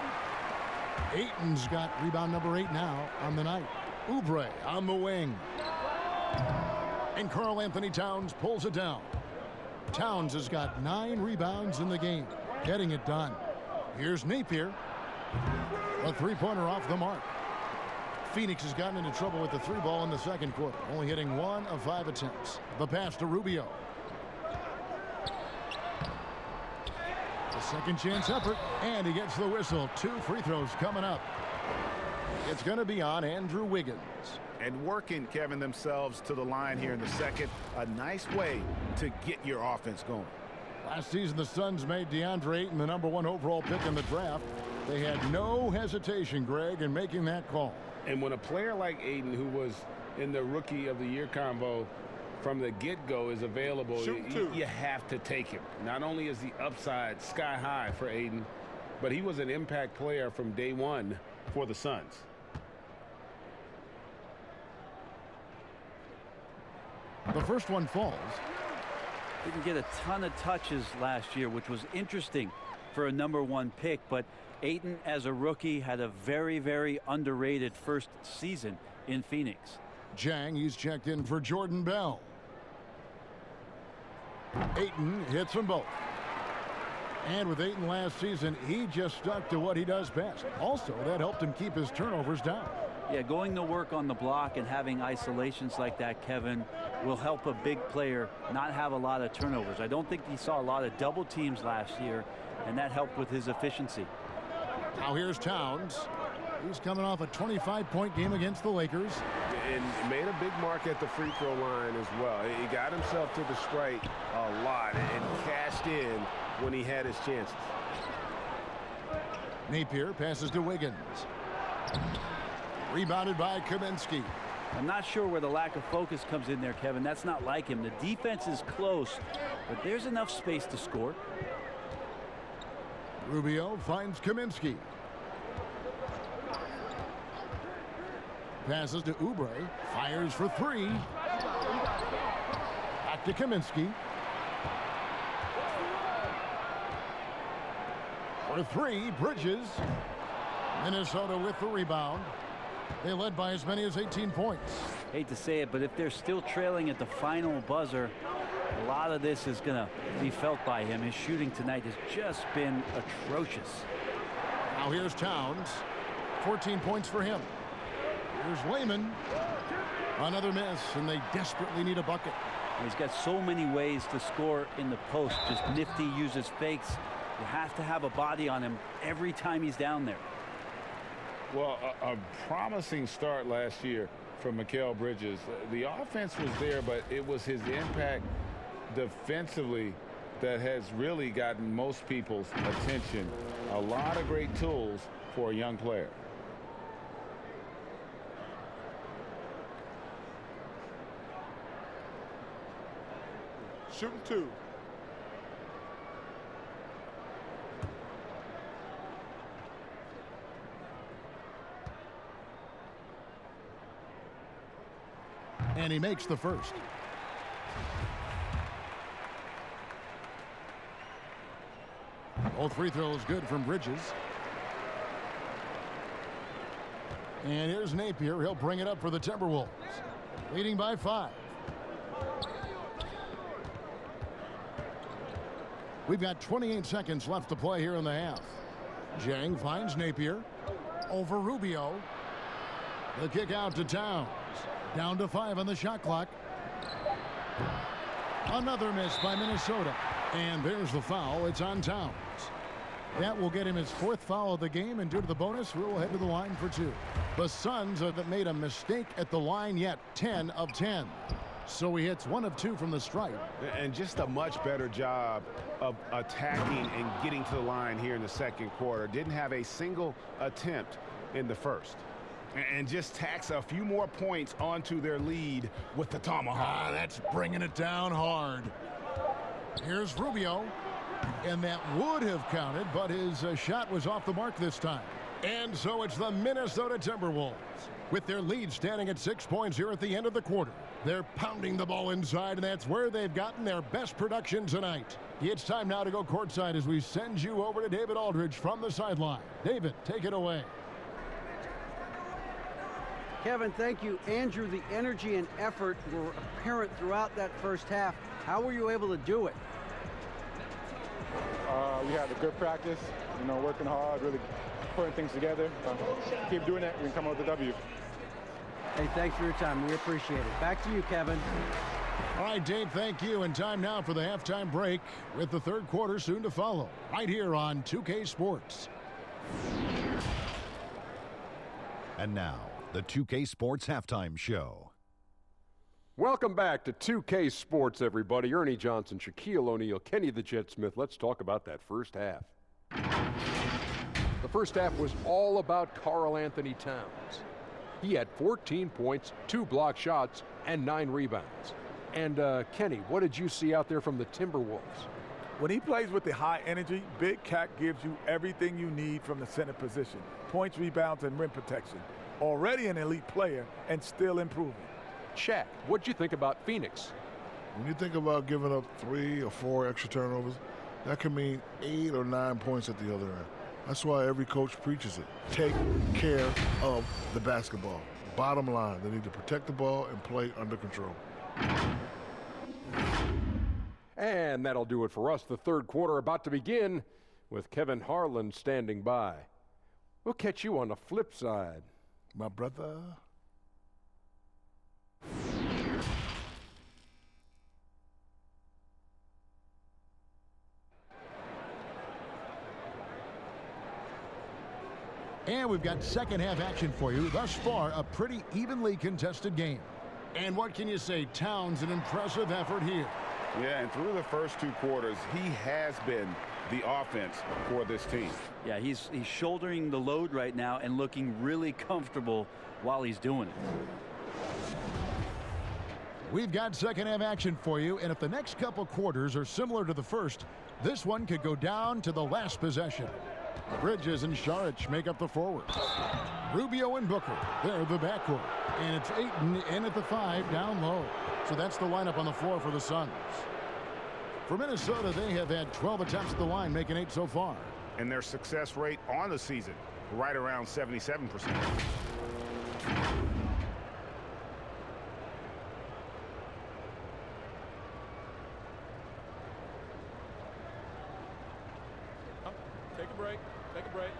Ayton's got rebound number 8 now on the night. Oubre on the wing. And Karl Anthony Towns pulls it down. Towns has got 9 rebounds in the game. Getting it done. Here's Napier. A 3-pointer off the mark. Phoenix has gotten into trouble with the 3 ball in the 2nd quarter, only hitting 1 of 5 attempts. The pass to Rubio. The 2nd chance effort, and he gets the whistle. 2 free throws coming up. It's going to be on Andrew Wiggins. And working, Kevin, themselves to the line here in the 2nd. A nice way to get your offense going. Last season, the Suns made DeAndre Ayton the #1 overall pick in the draft. They had no hesitation, Greg, in making that call. And when a player like Ayton, who was in the Rookie of the Year combo from the get-go, is available, you have to take him. Not only is the upside sky high for Ayton, but he was an impact player from day 1 for the Suns. The first one falls. Didn't get a ton of touches last year, which was interesting for a #1 pick, but Ayton, as a rookie, had a very, very underrated first season in Phoenix. Jang, he's checked in for Jordan Bell. Ayton hits them both. And with Ayton last season, he just stuck to what he does best. Also, that helped him keep his turnovers down. Yeah, going to work on the block and having isolations like that, Kevin, will help a big player not have a lot of turnovers. I don't think he saw a lot of double teams last year, and that helped with his efficiency. Now here's Towns. He's coming off a 25-point game against the Lakers. And made a big mark at the free throw line as well. He got himself to the strike a lot and cashed in when he had his chances. Napier passes to Wiggins. Rebounded by Kaminsky. I'm not sure where the lack of focus comes in there, Kevin. That's not like him. The defense is close, but there's enough space to score. Rubio finds Kaminsky. Passes to Oubre. Fires for three. Back to Kaminsky. For three, Bridges. Minnesota with the rebound. They led by as many as 18 points. Hate to say it, but if they're still trailing at the final buzzer, a lot of this is going to be felt by him. His shooting tonight has just been atrocious. Now here's Towns. 14 points for him. Here's Wayman. Another miss, and they desperately need a bucket. He's got so many ways to score in the post. Just nifty, uses fakes. You have to have a body on him every time he's down there. Well, a promising start last year from Mikal Bridges. The offense was there, but it was his impact defensively that has really gotten most people's attention. A lot of great tools for a young player. Shooting two. And he makes the first. Both free throws good from Bridges. And here's Napier. He'll bring it up for the Timberwolves. Leading by 5. We've got 28 seconds left to play here in the half. Jang finds Napier. Over Rubio. The kick out to Towns. Down to 5 on the shot clock. Another miss by Minnesota. And there's the foul. It's on Towns. That will get him his 4th foul of the game, and due to the bonus, we'll head to the line for 2. The Suns haven't made a mistake at the line yet. 10 of 10. So he hits 1 of 2 from the stripe. And just a much better job of attacking and getting to the line here in the second quarter. Didn't have a single attempt in the first. And just tacks a few more points onto their lead with the tomahawk. That's bringing it down hard. Here's Rubio. And that would have counted, but his shot was off the mark this time. And so it's the Minnesota Timberwolves. With their lead standing at 6 points here at the end of the quarter. They're pounding the ball inside, and that's where they've gotten their best production tonight. It's time now to go courtside as we send you over to David Aldridge from the sideline. David, take it away. Kevin, thank you. Andrew, the energy and effort were apparent throughout that first half. How were you able to do it? We had a good practice, working hard, really putting things together. Keep doing that, we can come out with a W. Hey, thanks for your time. We appreciate it. Back to you, Kevin. All right, Dave, thank you. And time now for the halftime break with the third quarter soon to follow. Right here on 2K Sports. And now, the 2K Sports Halftime Show. Welcome back to 2K Sports, everybody. Ernie Johnson, Shaquille O'Neal, Kenny the Jet Smith. Let's talk about that first half. The first half was all about Karl Anthony Towns. He had 14 points, 2 block shots, and 9 rebounds. And, Kenny, what did you see out there from the Timberwolves? When he plays with the high energy, Big Cat gives you everything you need from the center position. Points, rebounds, and rim protection. Already an elite player and still improving. Shaq, what'd you think about Phoenix? When you think about giving up 3 or 4 extra turnovers, that can mean 8 or 9 points at the other end. That's why every coach preaches it. Take care of the basketball. Bottom line, they need to protect the ball and play under control. And that'll do it for us. The third quarter about to begin with Kevin Harlan standing by. We'll catch you on the flip side, my brother. And we've got second half action for you. Thus far, a pretty evenly contested game. And what can you say? Towns, an impressive effort here. Yeah, and through the first two quarters, he has been the offense for this team. Yeah, he's shouldering the load right now and looking really comfortable while he's doing it. We've got second half action for you, and if the next couple quarters are similar to the first, this one could go down to the last possession. Bridges and Saric make up the forwards. Rubio and Booker, they're the backcourt. And it's Ayton in at the 5 down low. So that's the lineup on the floor for the Suns. For Minnesota, they have had 12 attempts at the line, making 8 so far. And their success rate on the season, right around 77%. Take a break. Take a break.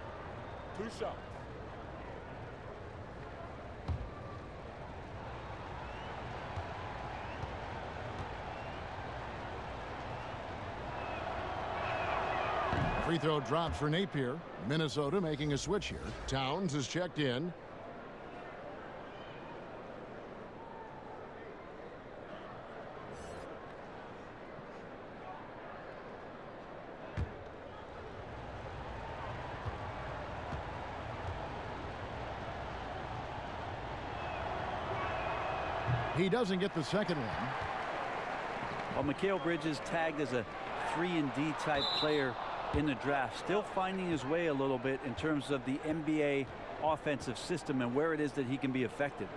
2 shots. Free throw drops for Napier. Minnesota making a switch here. Towns is checked in. He doesn't get the second one. Well, Mikal Bridges tagged as a 3-and-D type player in the draft, still finding his way a little bit in terms of the NBA offensive system and where it is that he can be effective.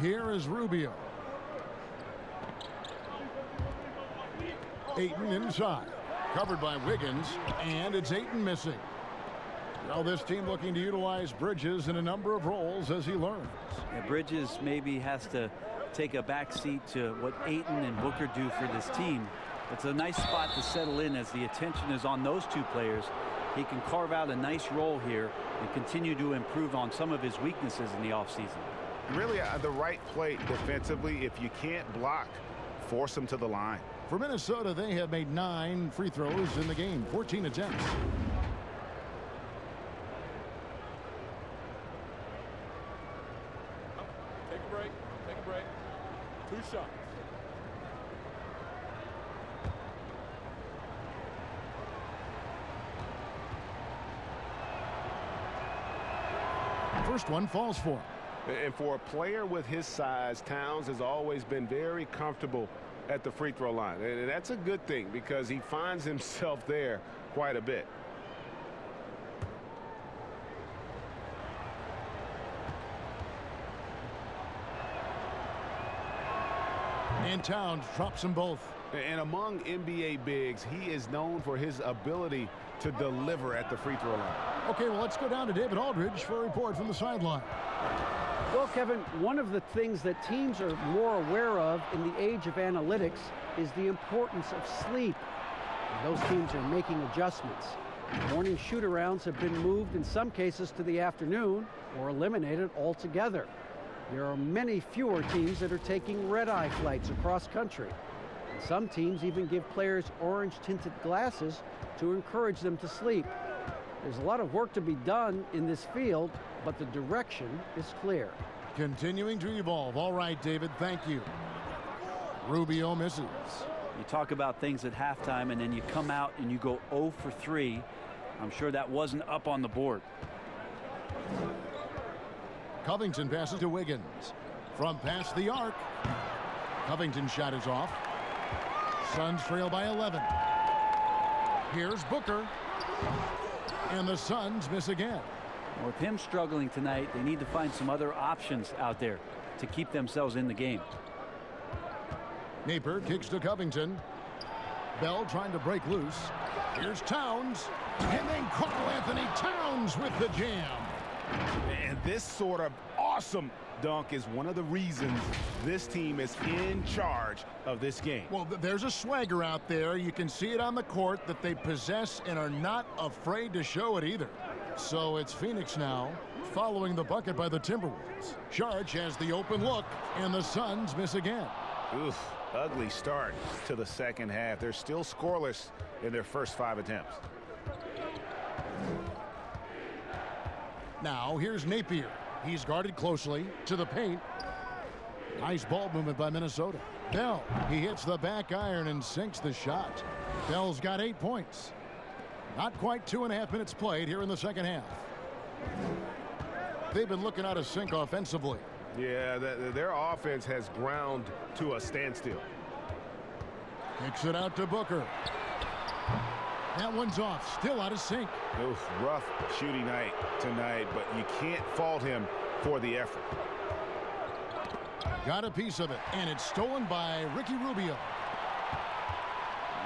Here is Rubio. Ayton inside. Covered by Wiggins, and it's Ayton missing. Now this team looking to utilize Bridges in a number of roles as he learns. Yeah, Bridges maybe has to take a back seat to what Ayton and Booker do for this team. It's a nice spot to settle in as the attention is on those two players. He can carve out a nice role here and continue to improve on some of his weaknesses in the offseason. Really the right play defensively. If you can't block, force him to the line. For Minnesota, they have made 9 free throws in the game, 14 attempts. Take a break. Take a break. 2 shots. First one falls for him. And for a player with his size, Towns has always been very comfortable at the free throw line. And that's a good thing because he finds himself there quite a bit. And Towns drops them both. And among NBA bigs, he is known for his ability to deliver at the free throw line. Okay, well, let's go down to David Aldridge for a report from the sideline. Well, Kevin, one of the things that teams are more aware of in the age of analytics is the importance of sleep. And those teams are making adjustments. Morning shoot-arounds have been moved in some cases to the afternoon or eliminated altogether. There are many fewer teams that are taking red-eye flights across country. And some teams even give players orange-tinted glasses to encourage them to sleep. There's a lot of work to be done in this field, but the direction is clear. Continuing to evolve. All right, David, thank you. Rubio misses. You talk about things at halftime, and then you come out and you go 0 for 3. I'm sure that wasn't up on the board. Covington passes to Wiggins. From past the arc. Covington's shot is off. Suns trail by 11. Here's Booker. And the Suns miss again. With him struggling tonight, they need to find some other options out there to keep themselves in the game. Napier kicks to Covington. Bell trying to break loose. Here's Towns. And then Karl-Anthony Towns with the jam. And this sort of awesome dunk is one of the reasons this team is in charge of this game. Well, there's a swagger out there. You can see it on the court that they possess and are not afraid to show it either. So it's Phoenix now following the bucket by the Timberwolves. Sharge has the open look, and the Suns miss again. Oof, ugly start to the second half. They're still scoreless in their first 5 attempts. Now here's Napier. He's guarded closely to the paint. Nice ball movement by Minnesota. Bell, he hits the back iron and sinks the shot. Bell's got 8 points. Not quite 2.5 minutes played here in the second half. They've been looking out of sync offensively. Yeah, their offense has ground to a standstill. Kicks it out to Booker. That one's off, still out of sync. Oof, rough shooting night tonight, but you can't fault him for the effort. Got a piece of it, and it's stolen by Ricky Rubio.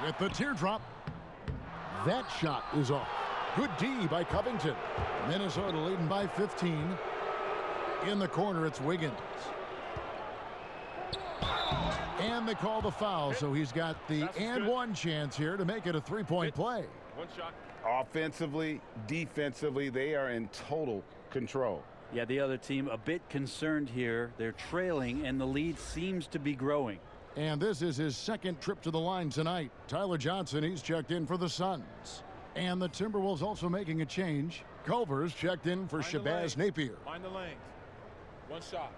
With the teardrop, that shot is off. Good D by Covington. Minnesota leading by 15. In the corner, it's Wiggins. And they call the foul, so he's got the and one chance here to make it a 3-point play. One shot. Offensively, defensively, they are in total control. Yeah, the other team a bit concerned here. They're trailing, and the lead seems to be growing. And this is his second trip to the line tonight. Tyler Johnson, he's checked in for the Suns. And the Timberwolves also making a change. Culver's checked in for Shabazz Napier. Find the lanes. One shot.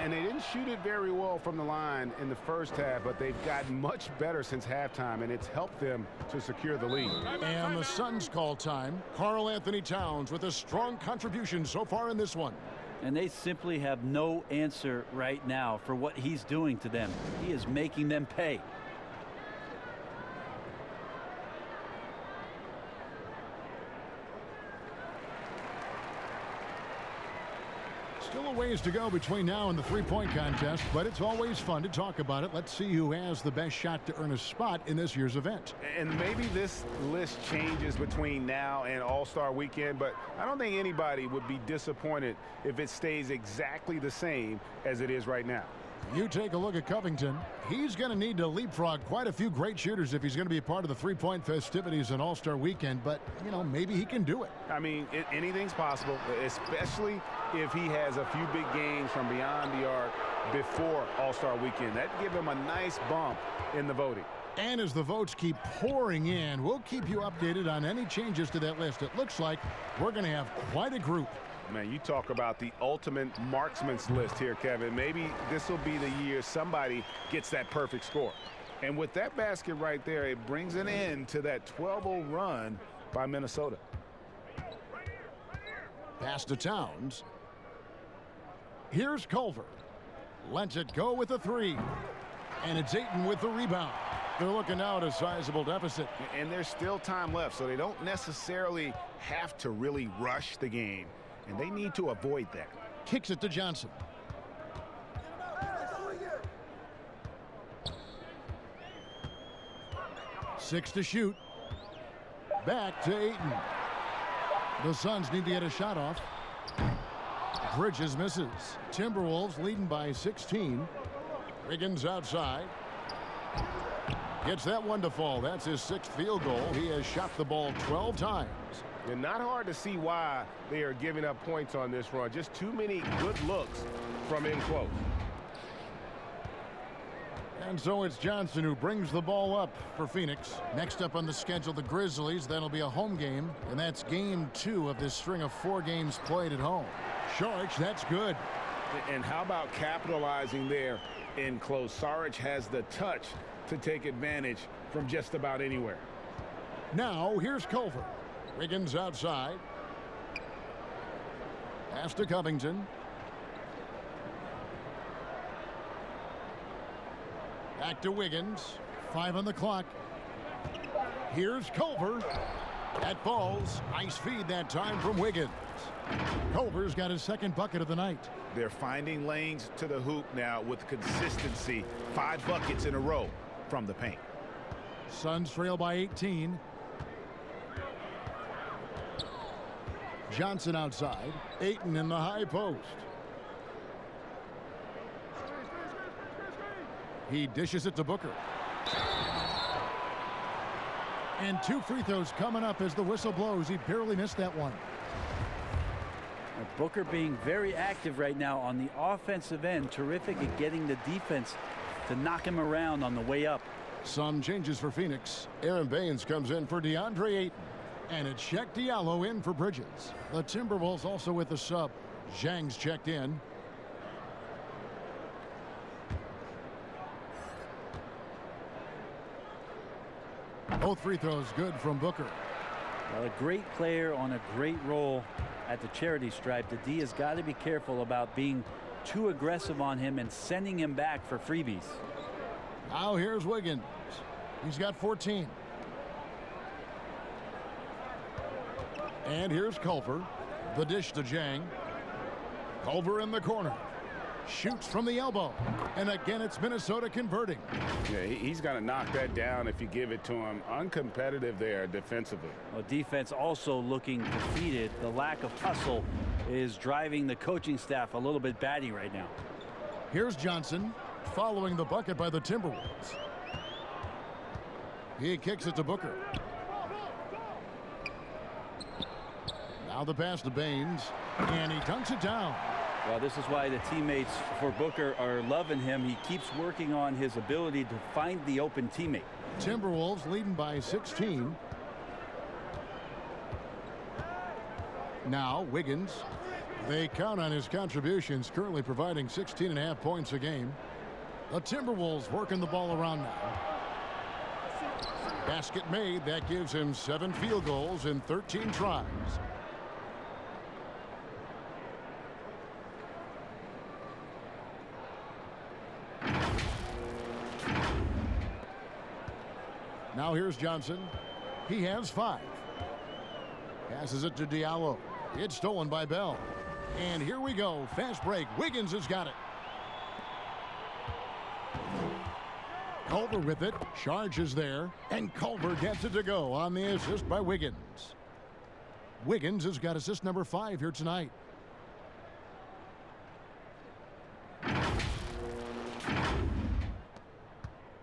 And they didn't shoot it very well from the line in the first half, but they've gotten much better since halftime, and it's helped them to secure the lead. And the Suns call time. Karl Anthony Towns with a strong contribution so far in this one. And they simply have no answer right now for what he's doing to them. He is making them pay. Still a ways to go between now and the three-point contest, but it's always fun to talk about it. Let's see who has the best shot to earn a spot in this year's event. And maybe this list changes between now and All-Star Weekend, but I don't think anybody would be disappointed if it stays exactly the same as it is right now. You take a look at Covington. He's going to need to leapfrog quite a few great shooters if he's going to be a part of the three-point festivities in All-Star Weekend, but, you know, maybe he can do it. I mean, anything's possible, especially if he has a few big games from beyond the arc before All-Star Weekend. That'd give him a nice bump in the voting. And as the votes keep pouring in, we'll keep you updated on any changes to that list. It looks like we're going to have quite a group. Man, you talk about the ultimate marksman's list here, Kevin. Maybe this will be the year somebody gets that perfect score. And with that basket right there, it brings an end to that 12-0 run by Minnesota. Pass to Towns. Here's Culver. Lets it go with a three. And it's Ayton with the rebound. They're looking now at a sizable deficit. And there's still time left, so they don't necessarily have to really rush the game. And they need to avoid that. Kicks it to Johnson. Six to shoot. Back to Ayton. The Suns need to get a shot off. Bridges misses. Timberwolves leading by 16. Wiggins outside. Gets that one to fall. That's his 6th field goal. He has shot the ball 12 times. And not hard to see why they are giving up points on this run. Just too many good looks from in close. And so it's Johnson who brings the ball up for Phoenix. Next up on the schedule, the Grizzlies. That'll be a home game, and that's game 2 of this string of 4 games played at home. Saric, that's good. And how about capitalizing there in close? Saric has the touch to take advantage from just about anywhere. Now here's Culver. Wiggins outside. Pass to Covington. Back to Wiggins. 5 on the clock. Here's Culver. That falls. Nice feed that time from Wiggins. Culver's got his second bucket of the night. They're finding lanes to the hoop now with consistency. 5 buckets in a row from the paint. Suns trail by 18. Johnson outside. Ayton in the high post. He dishes it to Booker. And 2 free throws coming up as the whistle blows. He barely missed that one. Booker being very active right now on the offensive end. Terrific at getting the defense to knock him around on the way up. Some changes for Phoenix. Aaron Baines comes in for DeAndre Ayton. And it's Check Diallo in for Bridges. The Timberwolves also with the sub. Zhang's checked in. Both free throws good from Booker. Well, a great player on a great role at the charity stripe. The D has got to be careful about being too aggressive on him and sending him back for freebies. Now here's Wiggins. He's got 14. And here's Culver. The dish to Zhang. Culver in the corner. Shoots from the elbow. And again, it's Minnesota converting. Yeah, he's going to knock that down if you give it to him. Uncompetitive there defensively. Well, defense also looking defeated. The lack of hustle is driving the coaching staff a little bit batty right now. Here's Johnson following the bucket by the Timberwolves. He kicks it to Booker. Now the pass to Baines, and he dunks it down. Well, this is why the teammates for Booker are loving him. He keeps working on his ability to find the open teammate. Timberwolves leading by 16. Now Wiggins. They count on his contributions, currently providing 16.5 points a game. The Timberwolves working the ball around now. Basket made. That gives him 7 field goals in 13 tries. Now here's Johnson. He has 5. Passes it to Diallo. It's stolen by Bell. And here we go. Fast break. Wiggins has got it. Culver with it. Charges there. And Culver gets it to go on the assist by Wiggins. Wiggins has got assist number 5 here tonight.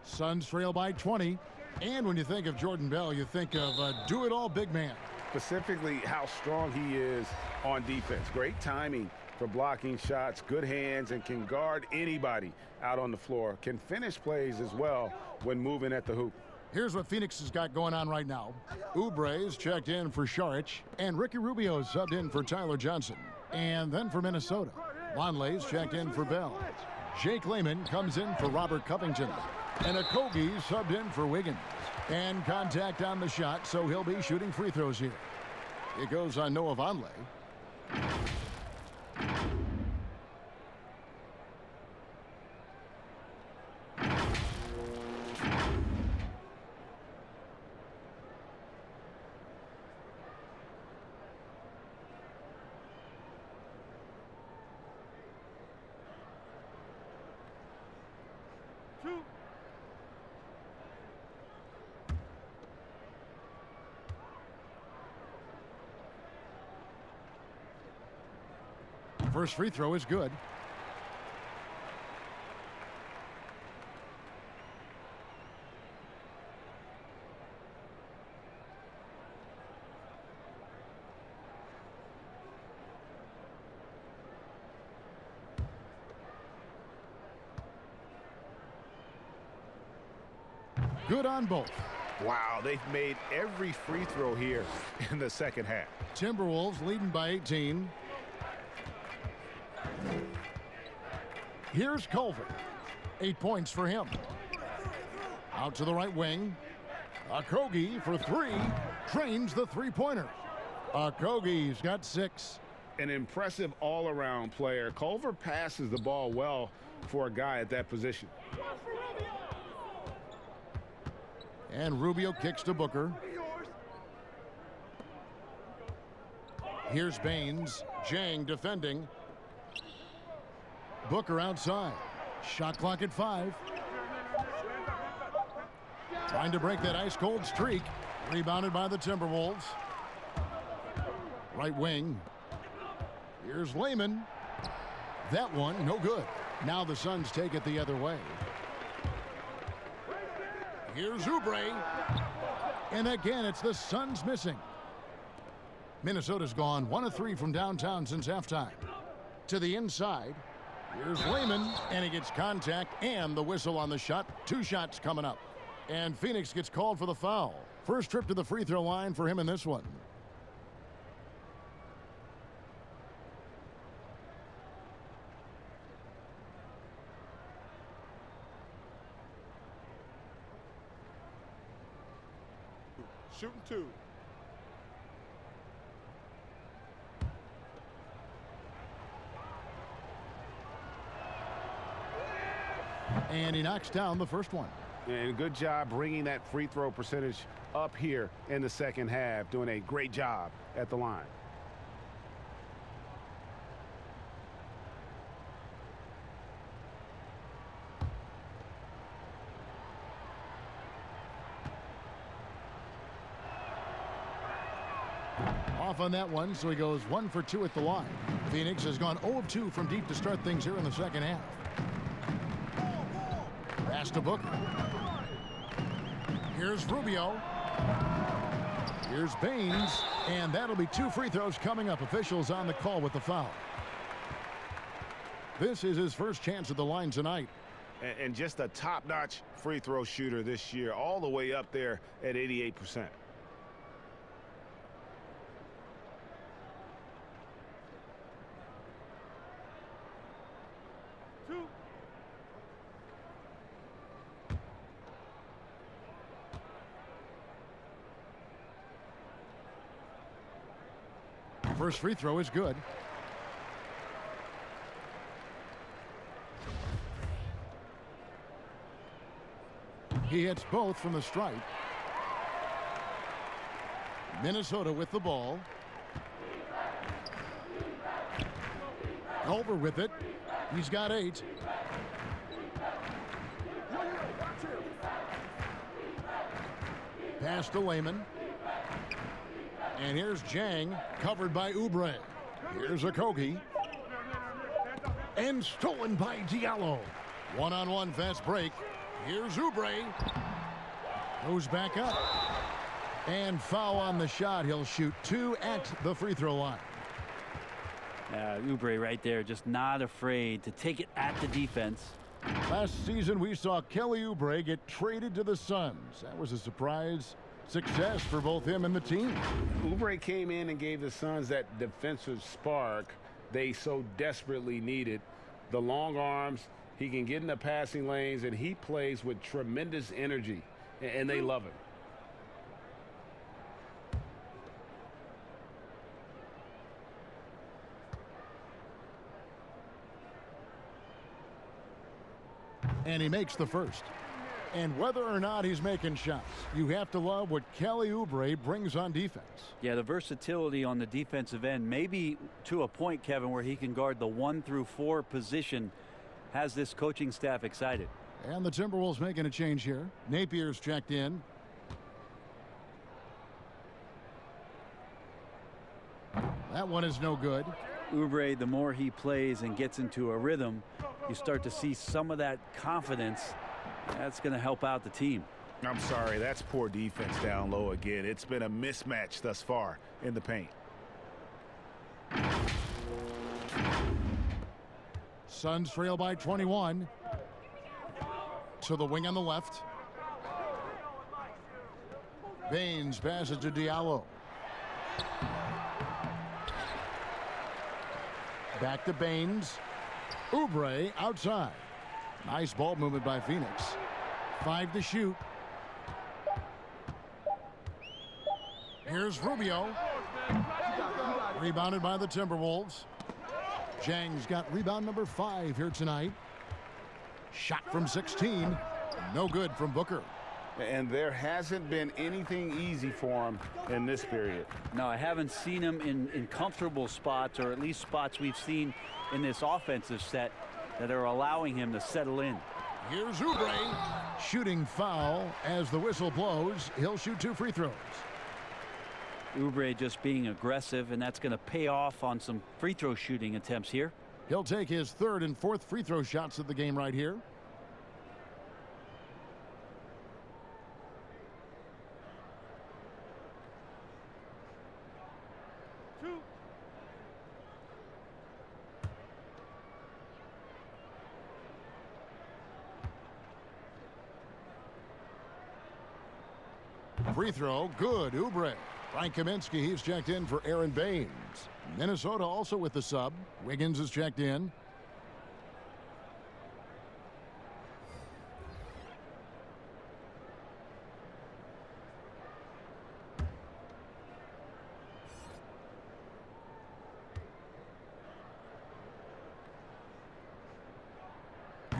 Suns trail by 20. And when you think of Jordan Bell, you think of a do-it-all big man. Specifically how strong he is on defense. Great timing for blocking shots, good hands, and can guard anybody out on the floor. Can finish plays as well when moving at the hoop. Here's what Phoenix has got going on right now. Oubre's checked in for Saric, and Ricky Rubio subbed in for Tyler Johnson. And then for Minnesota, Lonley's checked in for Bell. Jake Layman comes in for Robert Covington. And Okogie subbed in for Wiggins. And contact on the shot, so he'll be shooting free throws here. It goes on Noah Vonleh. First free throw is good. Good on both. Wow, they've made every free throw here in the second half. Timberwolves leading by 18. Here's Culver. 8 points for him. Out to the right wing. Okogie for 3. Trains the three-pointer. Okogie's got 6. An impressive all-around player. Culver passes the ball well for a guy at that position. And Rubio kicks to Booker. Here's Baines. Jang defending. Booker outside. Shot clock at 5. Trying to break that ice-cold streak. Rebounded by the Timberwolves. Right wing. Here's Lehman. That one, no good. Now the Suns take it the other way. Here's Oubre. And again, it's the Suns missing. Minnesota's gone 1 of 3 from downtown since halftime. To the inside. Here's Lehman, and he gets contact and the whistle on the shot. 2 shots coming up. And Phoenix gets called for the foul. First trip to the free throw line for him in this one. Shooting 2. And he knocks down the first one. And good job bringing that free throw percentage up here in the second half. Doing a great job at the line. Off on that one, so he goes 1 for 2 at the line. Phoenix has gone 0 of 2 from deep to start things here in the second half. Pass to Booker. Here's Rubio. Here's Baines. And that'll be 2 free throws coming up. Officials on the call with the foul. This is his first chance at the line tonight. And just a top-notch free throw shooter this year, all the way up there at 88%. First free throw is good. He hits both from the stripe. Minnesota with the ball. Over with it. He's got 8. Pass to Lehman. And here's Jang, covered by Oubre. Here's Okogie. And stolen by Diallo. One-on-one fast break. Here's Oubre. Goes back up. And foul on the shot. He'll shoot 2 at the free throw line. Oubre right there, just not afraid to take it at the defense. Last season, we saw Kelly Oubre get traded to the Suns. That was a surprise success for both him and the team. Oubre came in and gave the Suns that defensive spark they so desperately needed. The long arms, he can get in the passing lanes, and he plays with tremendous energy, and they love him. And he makes the first. And whether or not he's making shots, you have to love what Kelly Oubre brings on defense. Yeah, the versatility on the defensive end, maybe to a point, Kevin, where he can guard the 1 through 4 position, has this coaching staff excited. And the Timberwolves making a change here. Napier's checked in. That one is no good. Oubre, the more he plays and gets into a rhythm, you start to see some of that confidence. That's going to help out the team. I'm sorry, that's poor defense down low again. It's been a mismatch thus far in the paint. Suns trail by 21. To the wing on the left. Baines passes to Diallo. Back to Baines. Oubre outside. Nice ball movement by Phoenix. 5 to shoot. Here's Rubio. Rebounded by the Timberwolves. Jang's got rebound number 5 here tonight. Shot from 16. No good from Booker. And there hasn't been anything easy for him in this period. No, I haven't seen him in comfortable spots, or at least spots we've seen in this offensive set that are allowing him to settle in. Here's Oubre. Shooting foul as the whistle blows. He'll shoot 2 free throws. Oubre just being aggressive, and that's going to pay off on some free throw shooting attempts here. He'll take his 3rd and 4th free throw shots of the game right here. Free throw, good. Oubre. Frank Kaminsky, he's checked in for Aaron Baines. Minnesota also with the sub. Wiggins is checked in.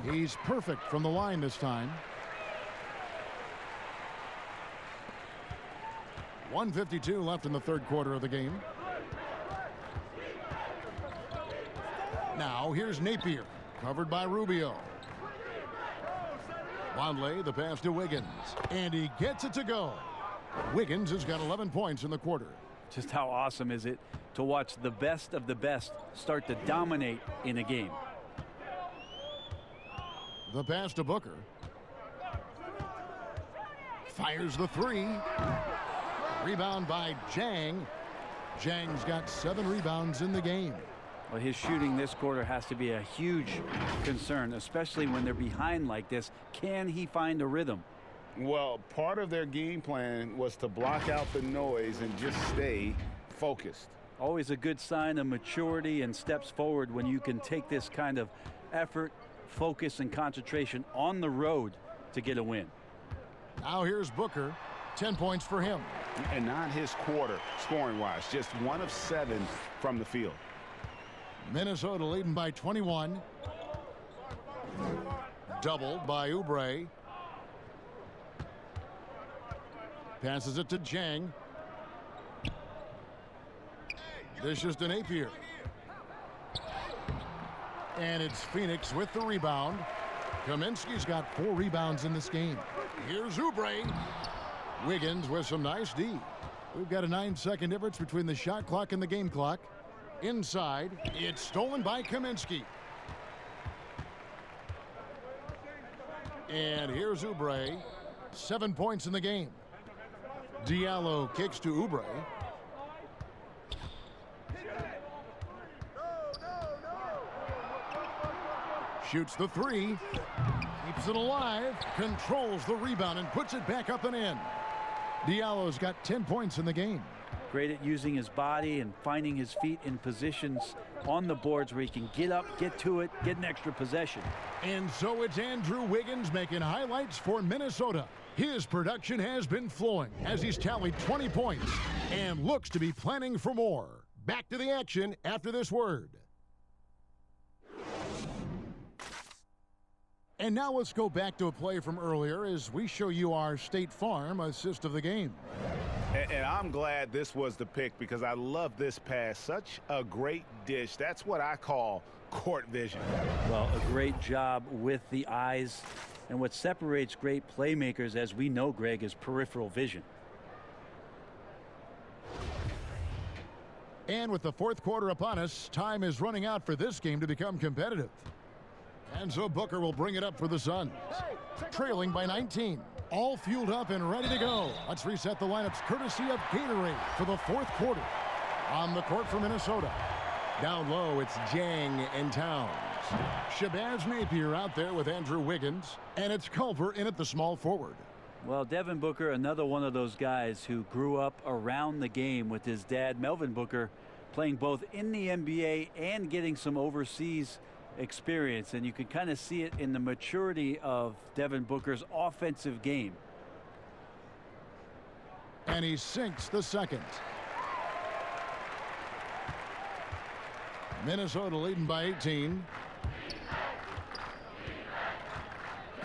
He's perfect from the line this time. 1:52 left in the 3rd quarter of the game. Now here's Napier, covered by Rubio. Vonleh, the pass to Wiggins, and he gets it to go. Wiggins has got 11 points in the quarter. Just how awesome is it to watch the best of the best start to dominate in a game? The pass to Booker. Fires the 3. Rebound by Jang. Jang's got 7 rebounds in the game. Well, his shooting this quarter has to be a huge concern, especially when they're behind like this. Can he find a rhythm? Well, part of their game plan was to block out the noise and just stay focused. Always a good sign of maturity and steps forward when you can take this kind of effort, focus, and concentration on the road to get a win. Now here's Booker. 10 points for him. And not his quarter, scoring-wise. Just 1 of 7 from the field. Minnesota leading by 21. Doubled by Oubre. Passes it to Jang. Dishes to Napier. And it's Phoenix with the rebound. Kaminsky's got 4 rebounds in this game. Here's Oubre. Wiggins with some nice D. We've got a 9-second difference between the shot clock and the game clock. Inside, it's stolen by Kaminsky. And here's Oubre. 7 points in the game. Diallo kicks to Oubre. Shoots the 3. Keeps it alive. Controls the rebound and puts it back up and in. Diallo's got 10 points in the game. Great at using his body and finding his feet in positions on the boards where he can get up, get to it, get an extra possession. And so it's Andrew Wiggins making highlights for Minnesota. His production has been flowing as he's tallied 20 points and looks to be planning for more. Back to the action after this word. And now let's go back to a play from earlier as we show you our State Farm assist of the game. And I'm glad this was the pick because I love this pass. Such a great dish. That's what I call court vision. Well, a great job with the eyes. And what separates great playmakers, as we know, Greg, is peripheral vision. And with the 4th quarter upon us, time is running out for this game to become competitive. And so Booker will bring it up for the Suns. Trailing by 19. All fueled up and ready to go. Let's reset the lineups courtesy of Gatorade for the 4th quarter. On the court for Minnesota. Down low, it's Jang and Towns. Shabazz Napier out there with Andrew Wiggins. And it's Culver in at the small forward. Well, Devin Booker, another one of those guys who grew up around the game with his dad, Melvin Booker, playing both in the NBA and getting some overseas experience, and you can kind of see it in the maturity of Devin Booker's offensive game. And he sinks the second. Minnesota leading by 18.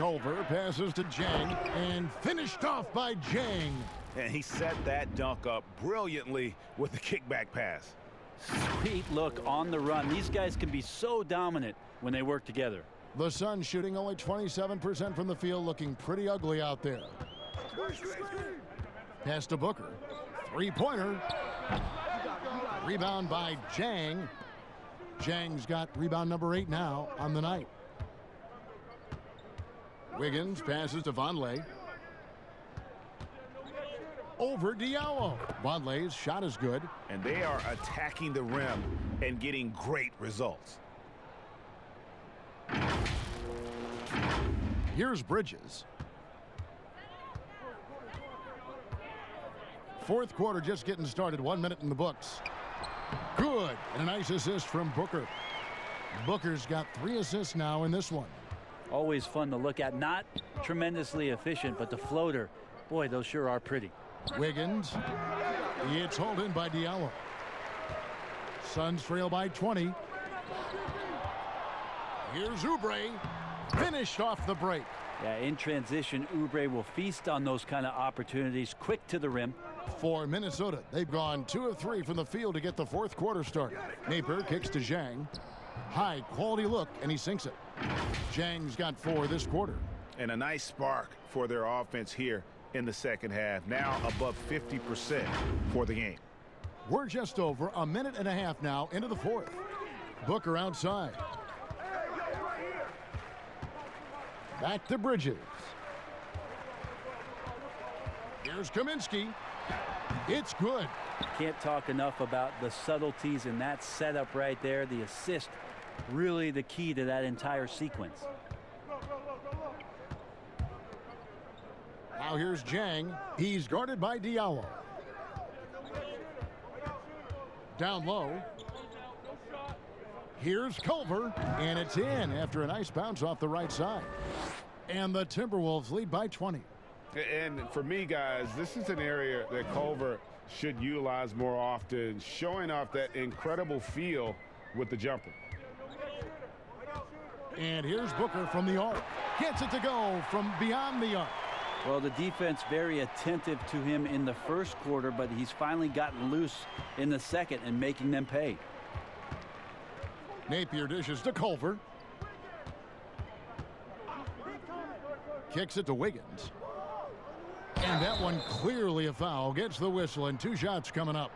Culver passes to Jang and finished off by Jang. And he set that dunk up brilliantly with the kickback pass. Sweet look on the run. These guys can be so dominant when they work together. The Suns shooting only 27% from the field, looking pretty ugly out there. Pass to Booker. Three-pointer. Rebound by Jang. Jang's got rebound number 8 now on the night. Wiggins passes to Vonleh. Over Diallo. Vonleh's shot is good. And they are attacking the rim and getting great results. Here's Bridges. Fourth quarter just getting started. 1 minute in the books. Good. And a nice assist from Booker. Booker's got 3 assists now in this one. Always fun to look at. Not tremendously efficient, but the floater, boy, those sure are pretty. Wiggins. It's hauled in by Diallo. Suns trail by 20. Here's Oubre. Finished off the break. Yeah, in transition, Oubre will feast on those kind of opportunities. Quick to the rim. For Minnesota, they've gone 2 of 3 from the field to get the fourth quarter started. Napier kicks to Zhang. High quality look, and he sinks it. Zhang's got 4 this quarter. And a nice spark for their offense here in the second half. Now above 50% for the game. We're just over a minute and a half now into the fourth. Booker outside. Back to Bridges. Here's Kaminsky. It's good. Can't talk enough about the subtleties in that setup right there. The assist, really the key to that entire sequence. Now here's Jang. He's guarded by Diallo. Down low. Here's Culver, and it's in after a nice bounce off the right side. And the Timberwolves lead by 20. And for me, guys, this is an area that Culver should utilize more often, showing off that incredible feel with the jumper. And here's Booker from the arc. Gets it to go from beyond the arc. Well, the defense very attentive to him in the first quarter, but he's finally gotten loose in the second and making them pay. Napier dishes to Culver. Kicks it to Wiggins. And that one clearly a foul. Gets the whistle, and 2 shots coming up.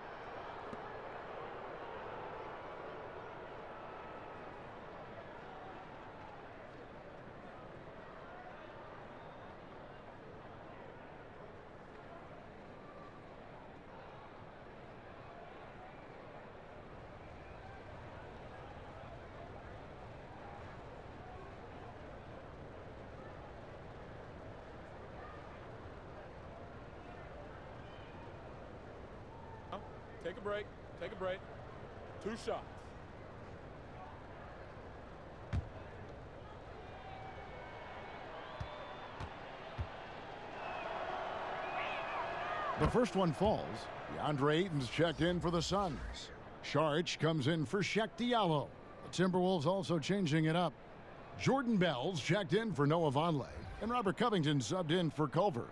Take a break. Take a break. 2 shots. The first one falls. DeAndre Ayton's checked in for the Suns. Saric comes in for Shaq Diallo. The Timberwolves also changing it up. Jordan Bell's checked in for Noah Vonleh. And Robert Covington subbed in for Culver.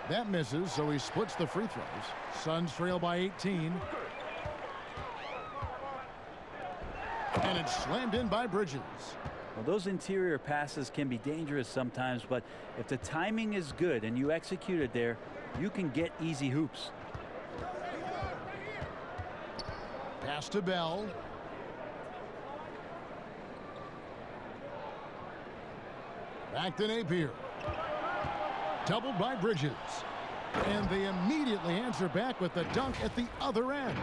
That misses, so he splits the free throws. Suns trail by 18. And it's slammed in by Bridges. Well, those interior passes can be dangerous sometimes, but if the timing is good and you execute it there, you can get easy hoops. Pass to Bell. Back to Napier. Doubled by Bridges. And they immediately answer back with the dunk at the other end.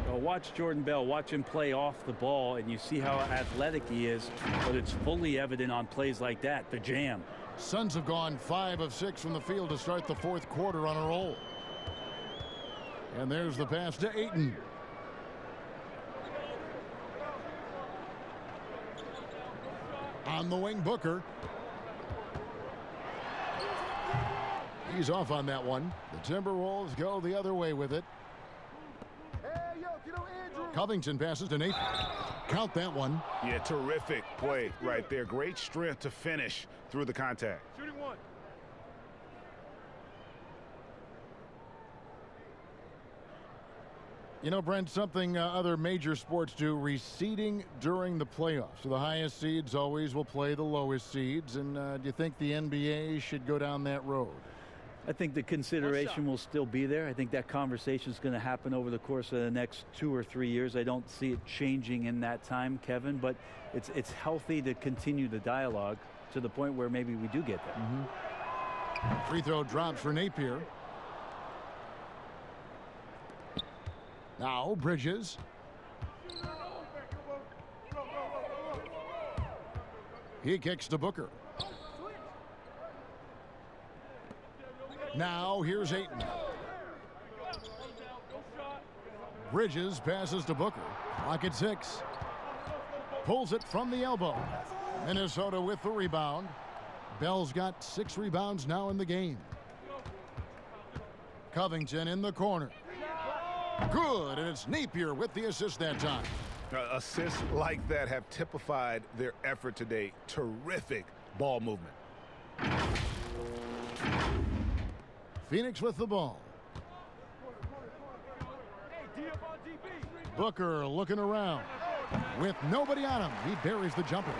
Well, watch Jordan Bell. Watch him play off the ball, and you see how athletic he is, but it's fully evident on plays like that, the jam. Suns have gone 5 of 6 from the field to start the fourth quarter on a roll. And there's the pass to Ayton. On the wing, Booker. He's off on that one. The Timberwolves go the other way with it. Covington passes to Napier. Count that one. Yeah, terrific play right there. Great strength to finish through the contact. Shooting one. You know, Brent, something other major sports do, reseeding during the playoffs. So the highest seeds always will play the lowest seeds. And do you think the NBA should go down that road? I think the consideration will still be there. I think that conversation is going to happen over the course of the next 2 or 3 years. I don't see it changing in that time, Kevin, but it's healthy to continue the dialogue to the point where maybe we do get there. Free throw drops for Napier. Now Bridges. He kicks to Booker. Now here's Ayton. Bridges passes to Booker. Clock at 6. Pulls it from the elbow. Minnesota with the rebound. Bell's got 6 rebounds now in the game. Covington in the corner. Good, and it's Napier with the assist that time. Assists like that have typified their effort today. Terrific ball movement. Phoenix with the ball. Booker looking around. With nobody on him, he buries the jumper.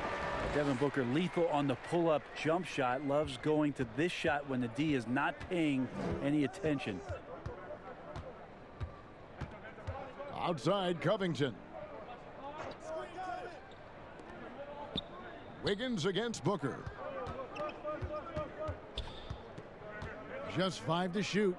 Devin Booker lethal on the pull-up jump shot. Loves going to this shot when the D is not paying any attention. Outside, Covington. Wiggins against Booker. Just 5 to shoot.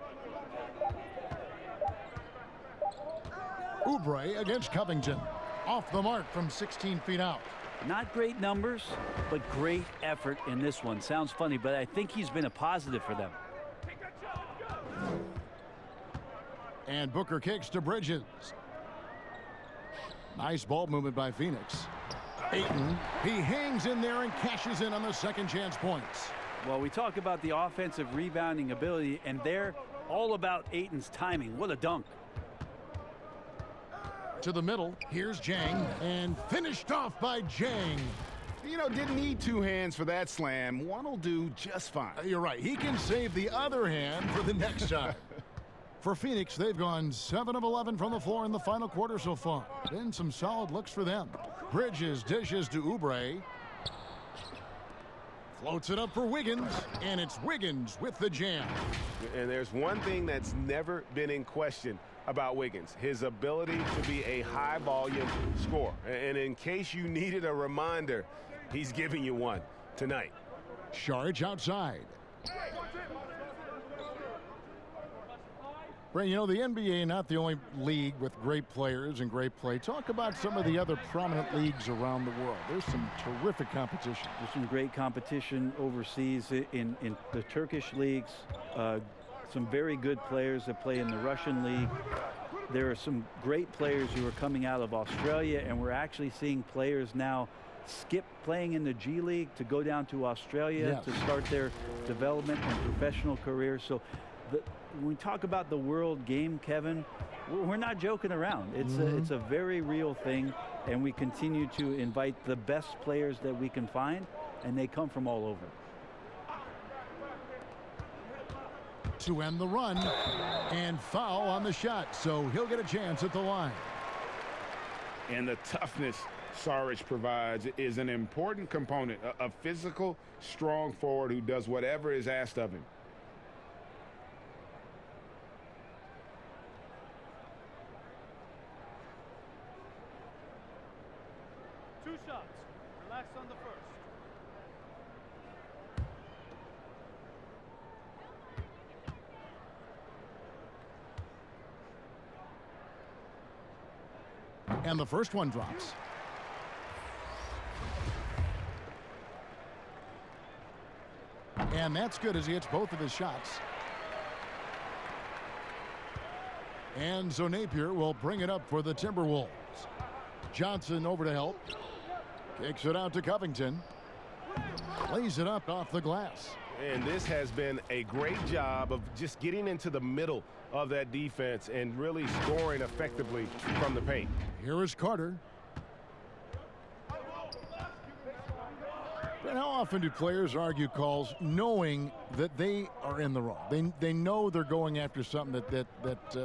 Oubre against Covington. Off the mark from 16 feet out. Not great numbers, but great effort in this one. Sounds funny, but I think he's been a positive for them. And Booker kicks to Bridges. Nice ball movement by Phoenix. Ayton, he hangs in there and cashes in on the second chance points. Well, we talk about the offensive rebounding ability, and they're all about Ayton's timing. What a dunk. To the middle, here's Jang, and finished off by Jang. You know, didn't need 2 hands for that slam. One will do just fine. You're right. He can save the other hand for the next time. For Phoenix, they've gone 7 of 11 from the floor in the final quarter so far. Been some solid looks for them. Bridges dishes to Oubre. Floats it up for Wiggins, and it's Wiggins with the jam. And there's one thing that's never been in question about Wiggins, his ability to be a high-volume scorer. And in case you needed a reminder, he's giving you one tonight. Saric outside. Brent, you know, the NBA not the only league with great players and great play. Talk about some of the other prominent leagues around the world. There's some terrific competition. There's some great competition overseas in the Turkish leagues. Some very good players that play in the Russian league. There are some great players who are coming out of Australia, and we're actually seeing players now skip playing in the G League to go down to Australia to start their development and professional careers. So when we talk about the world game, Kevin, we're not joking around. It's a very real thing, and we continue to invite the best players that we can find, and they come from all over. To end the run, and foul on the shot, so he'll get a chance at the line. And the toughness Saric provides is an important component. A physical, strong forward who does whatever is asked of him. Two shots. Relax on the first. And the first one drops. And that's good as he hits both of his shots. And so Napier will bring it up for the Timberwolves. Johnson over to help. Kicks it out to Covington. Lays it up off the glass. And this has been a great job of just getting into the middle of that defense and really scoring effectively from the paint. Here is Carter. And how often do players argue calls knowing that they are in the wrong? They know they're going after something that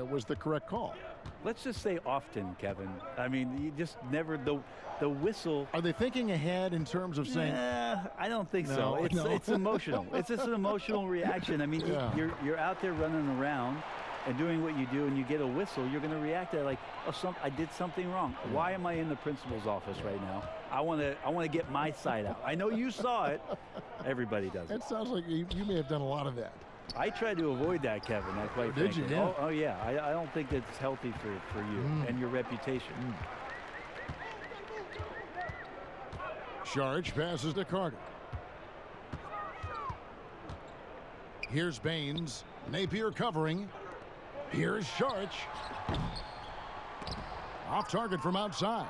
was the correct call. Let's just say often, Kevin. I mean, you just never the whistle. Are they thinking ahead in terms of saying? I don't think so. It's emotional. It's just an emotional reaction. I mean, you're out there running around and doing what you do, and you get a whistle, you're going to react to it like, oh, I did something wrong. Why am I in the principal's office right now? I want to get my side out. I know you saw it. Everybody does it. It sounds like you may have done a lot of that. I try to avoid that, Kevin. Did you? Yeah. Oh, yeah. I don't think it's healthy for you and your reputation. Sharge passes to Carter. Here's Baines. Napier covering. Here's Sharge. Off target from outside.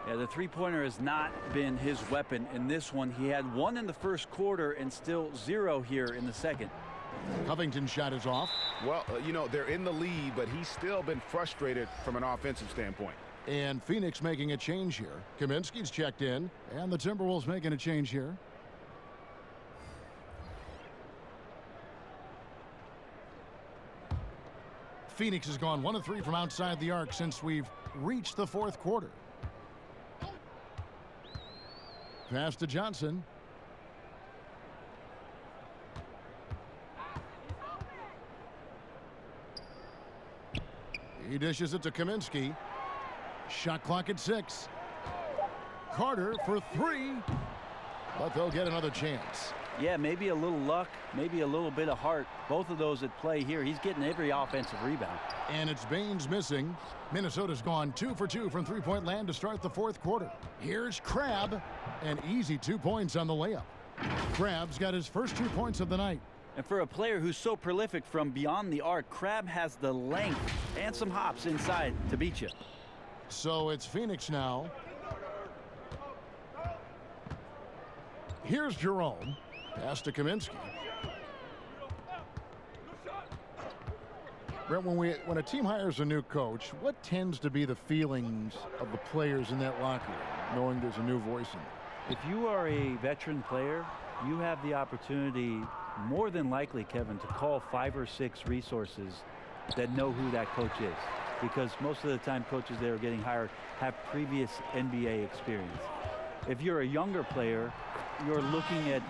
Yeah, the three-pointer has not been his weapon in this one. He had one in the first quarter and still 0 here in the second. Covington's shot is off. Well, you know, they're in the lead, but he's still been frustrated from an offensive standpoint. And Phoenix making a change here. Kaminsky's checked in, and the Timberwolves making a change here. Phoenix has gone 1 of 3 from outside the arc since we've reached the fourth quarter. Pass to Johnson. He dishes it to Kaminsky. Shot clock at 6. Carter for 3. But they'll get another chance. Yeah, maybe a little luck, maybe a little bit of heart. Both of those at play here. He's getting every offensive rebound. And it's Baines missing. Minnesota's gone 2 for 2 from three-point land to start the fourth quarter. Here's Crabbe. An easy 2 points on the layup. Crabbe's got his first 2 points of the night. And for a player who's so prolific from beyond the arc, Crabbe has the length and some hops inside to beat you. So it's Phoenix now. Here's Jerome. Pass to Kaminsky. Brent, when a team hires a new coach, what tends to be the feelings of the players in that locker room, knowing there's a new voice in it? If you are a veteran player, you have the opportunity, more than likely, Kevin, to call 5 or 6 resources that know who that coach is. Because most of the time coaches that are getting hired have previous NBA experience. If you're a younger player, you're looking at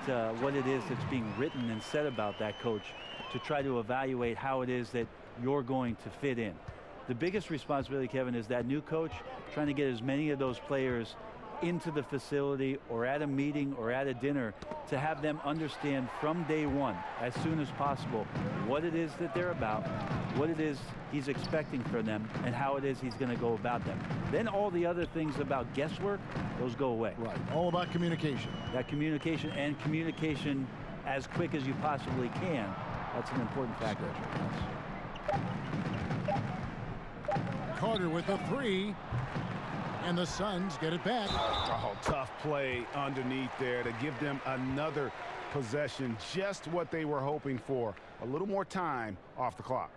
what it is that's being written and said about that coach to try to evaluate how it is that you're going to fit in. The biggest responsibility, Kevin, is that new coach trying to get as many of those players into the facility or at a meeting or at a dinner to have them understand from day one, as soon as possible, what it is that they're about, what it is he's expecting from them, and how it is he's going to go about them. Then all the other things about guesswork, those go away. Right. All about communication. That communication, and communication as quick as you possibly can. That's an important factor. Carter with a 3. And the Suns get it back. Oh, tough play underneath there to give them another possession. Just what they were hoping for. A little more time off the clock.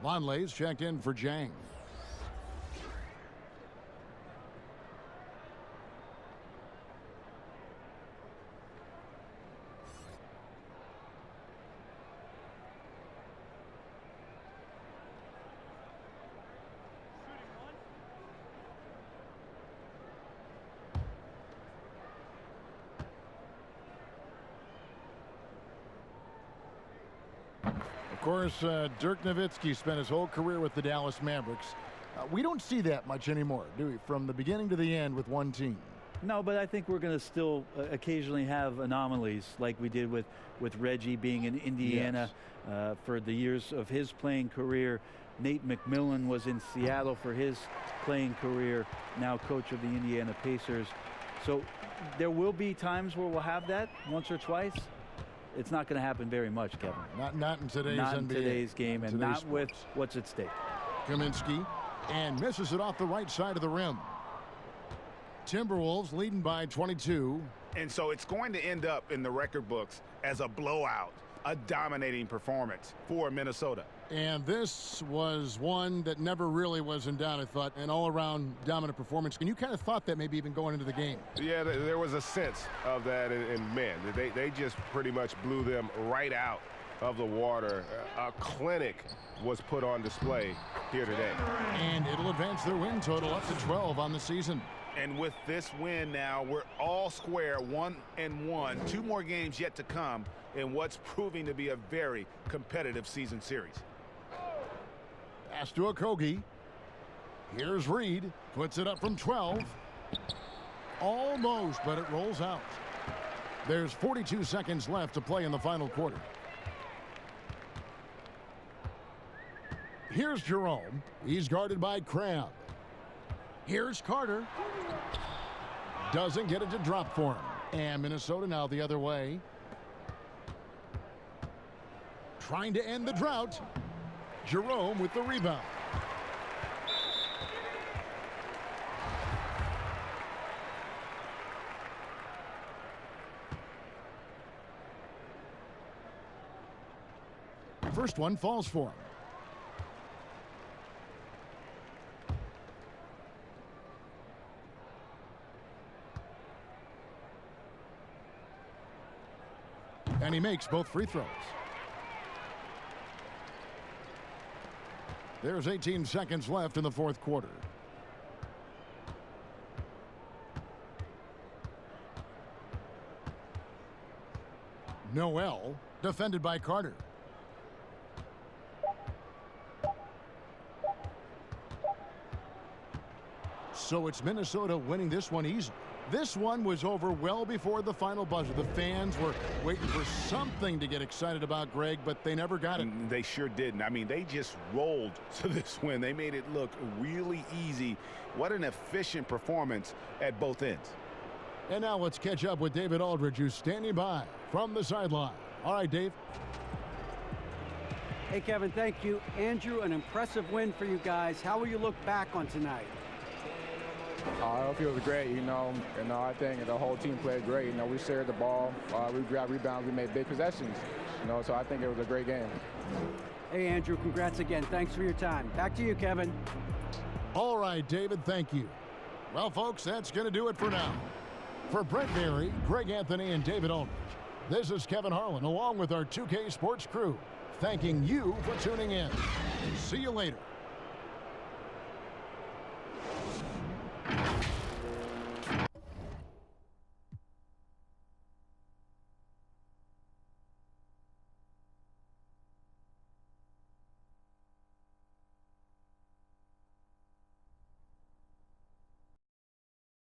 Lonley's checked in for Jang. Of course, Dirk Nowitzki spent his whole career with the Dallas Mavericks. We don't see that much anymore, do we? From the beginning to the end with one team. No, but I think we're going to still occasionally have anomalies like we did with Reggie being in Indiana for the years of his playing career. Nate McMillan was in Seattle for his playing career, now coach of the Indiana Pacers. So there will be times where we'll have that once or twice. It's not going to happen very much, Kevin. Not in today's not NBA. In today's game, and not sports. With what's at stake. Kaminsky, and misses it off the right side of the rim. Timberwolves leading by 22. And so it's going to end up in the record books as a blowout. a dominating performance for Minnesota. And this was one that never really was in doubt, I thought, an all-around dominant performance. And you kind of thought that maybe even going into the game. Yeah, there was a sense of that, and man, they just pretty much blew them right out of the water. A clinic was put on display here today. And it'll advance their win total up to 12 on the season. And with this win now, we're all square, 1-1. 2 more games yet to come in what's proving to be a very competitive season series. Pass to Okogie. Here's Reed. Puts it up from 12. Almost, but it rolls out. There's 42 seconds left to play in the final quarter. Here's Jerome. He's guarded by Crabb. Here's Carter. Doesn't get it to drop for him. And Minnesota now the other way. Trying to end the drought. Jerome with the rebound. First one falls for him. And he makes both free throws. There's 18 seconds left in the fourth quarter. Noel, defended by Carter. So it's Minnesota winning this one easily. This one was over well before the final buzzer. The fans were waiting for something to get excited about, Greg, but they never got it. They sure didn't. I mean, they just rolled to this win. They made it look really easy. What an efficient performance at both ends. And now let's catch up with David Aldridge, who's standing by from the sideline. All right, Dave. Hey, Kevin, thank you. Andrew, an impressive win for you guys. How will you look back on tonight? I feel great, I think the whole team played great. We shared the ball, we grabbed rebounds, we made big possessions, so I think it was a great game. Hey, Andrew, congrats again. Thanks for your time. Back to you, Kevin. All right, David, thank you. Well, folks, that's going to do it for now. For Brent Berry, Greg Anthony, and David Aldridge, this is Kevin Harlan, along with our 2K Sports crew, thanking you for tuning in. See you later.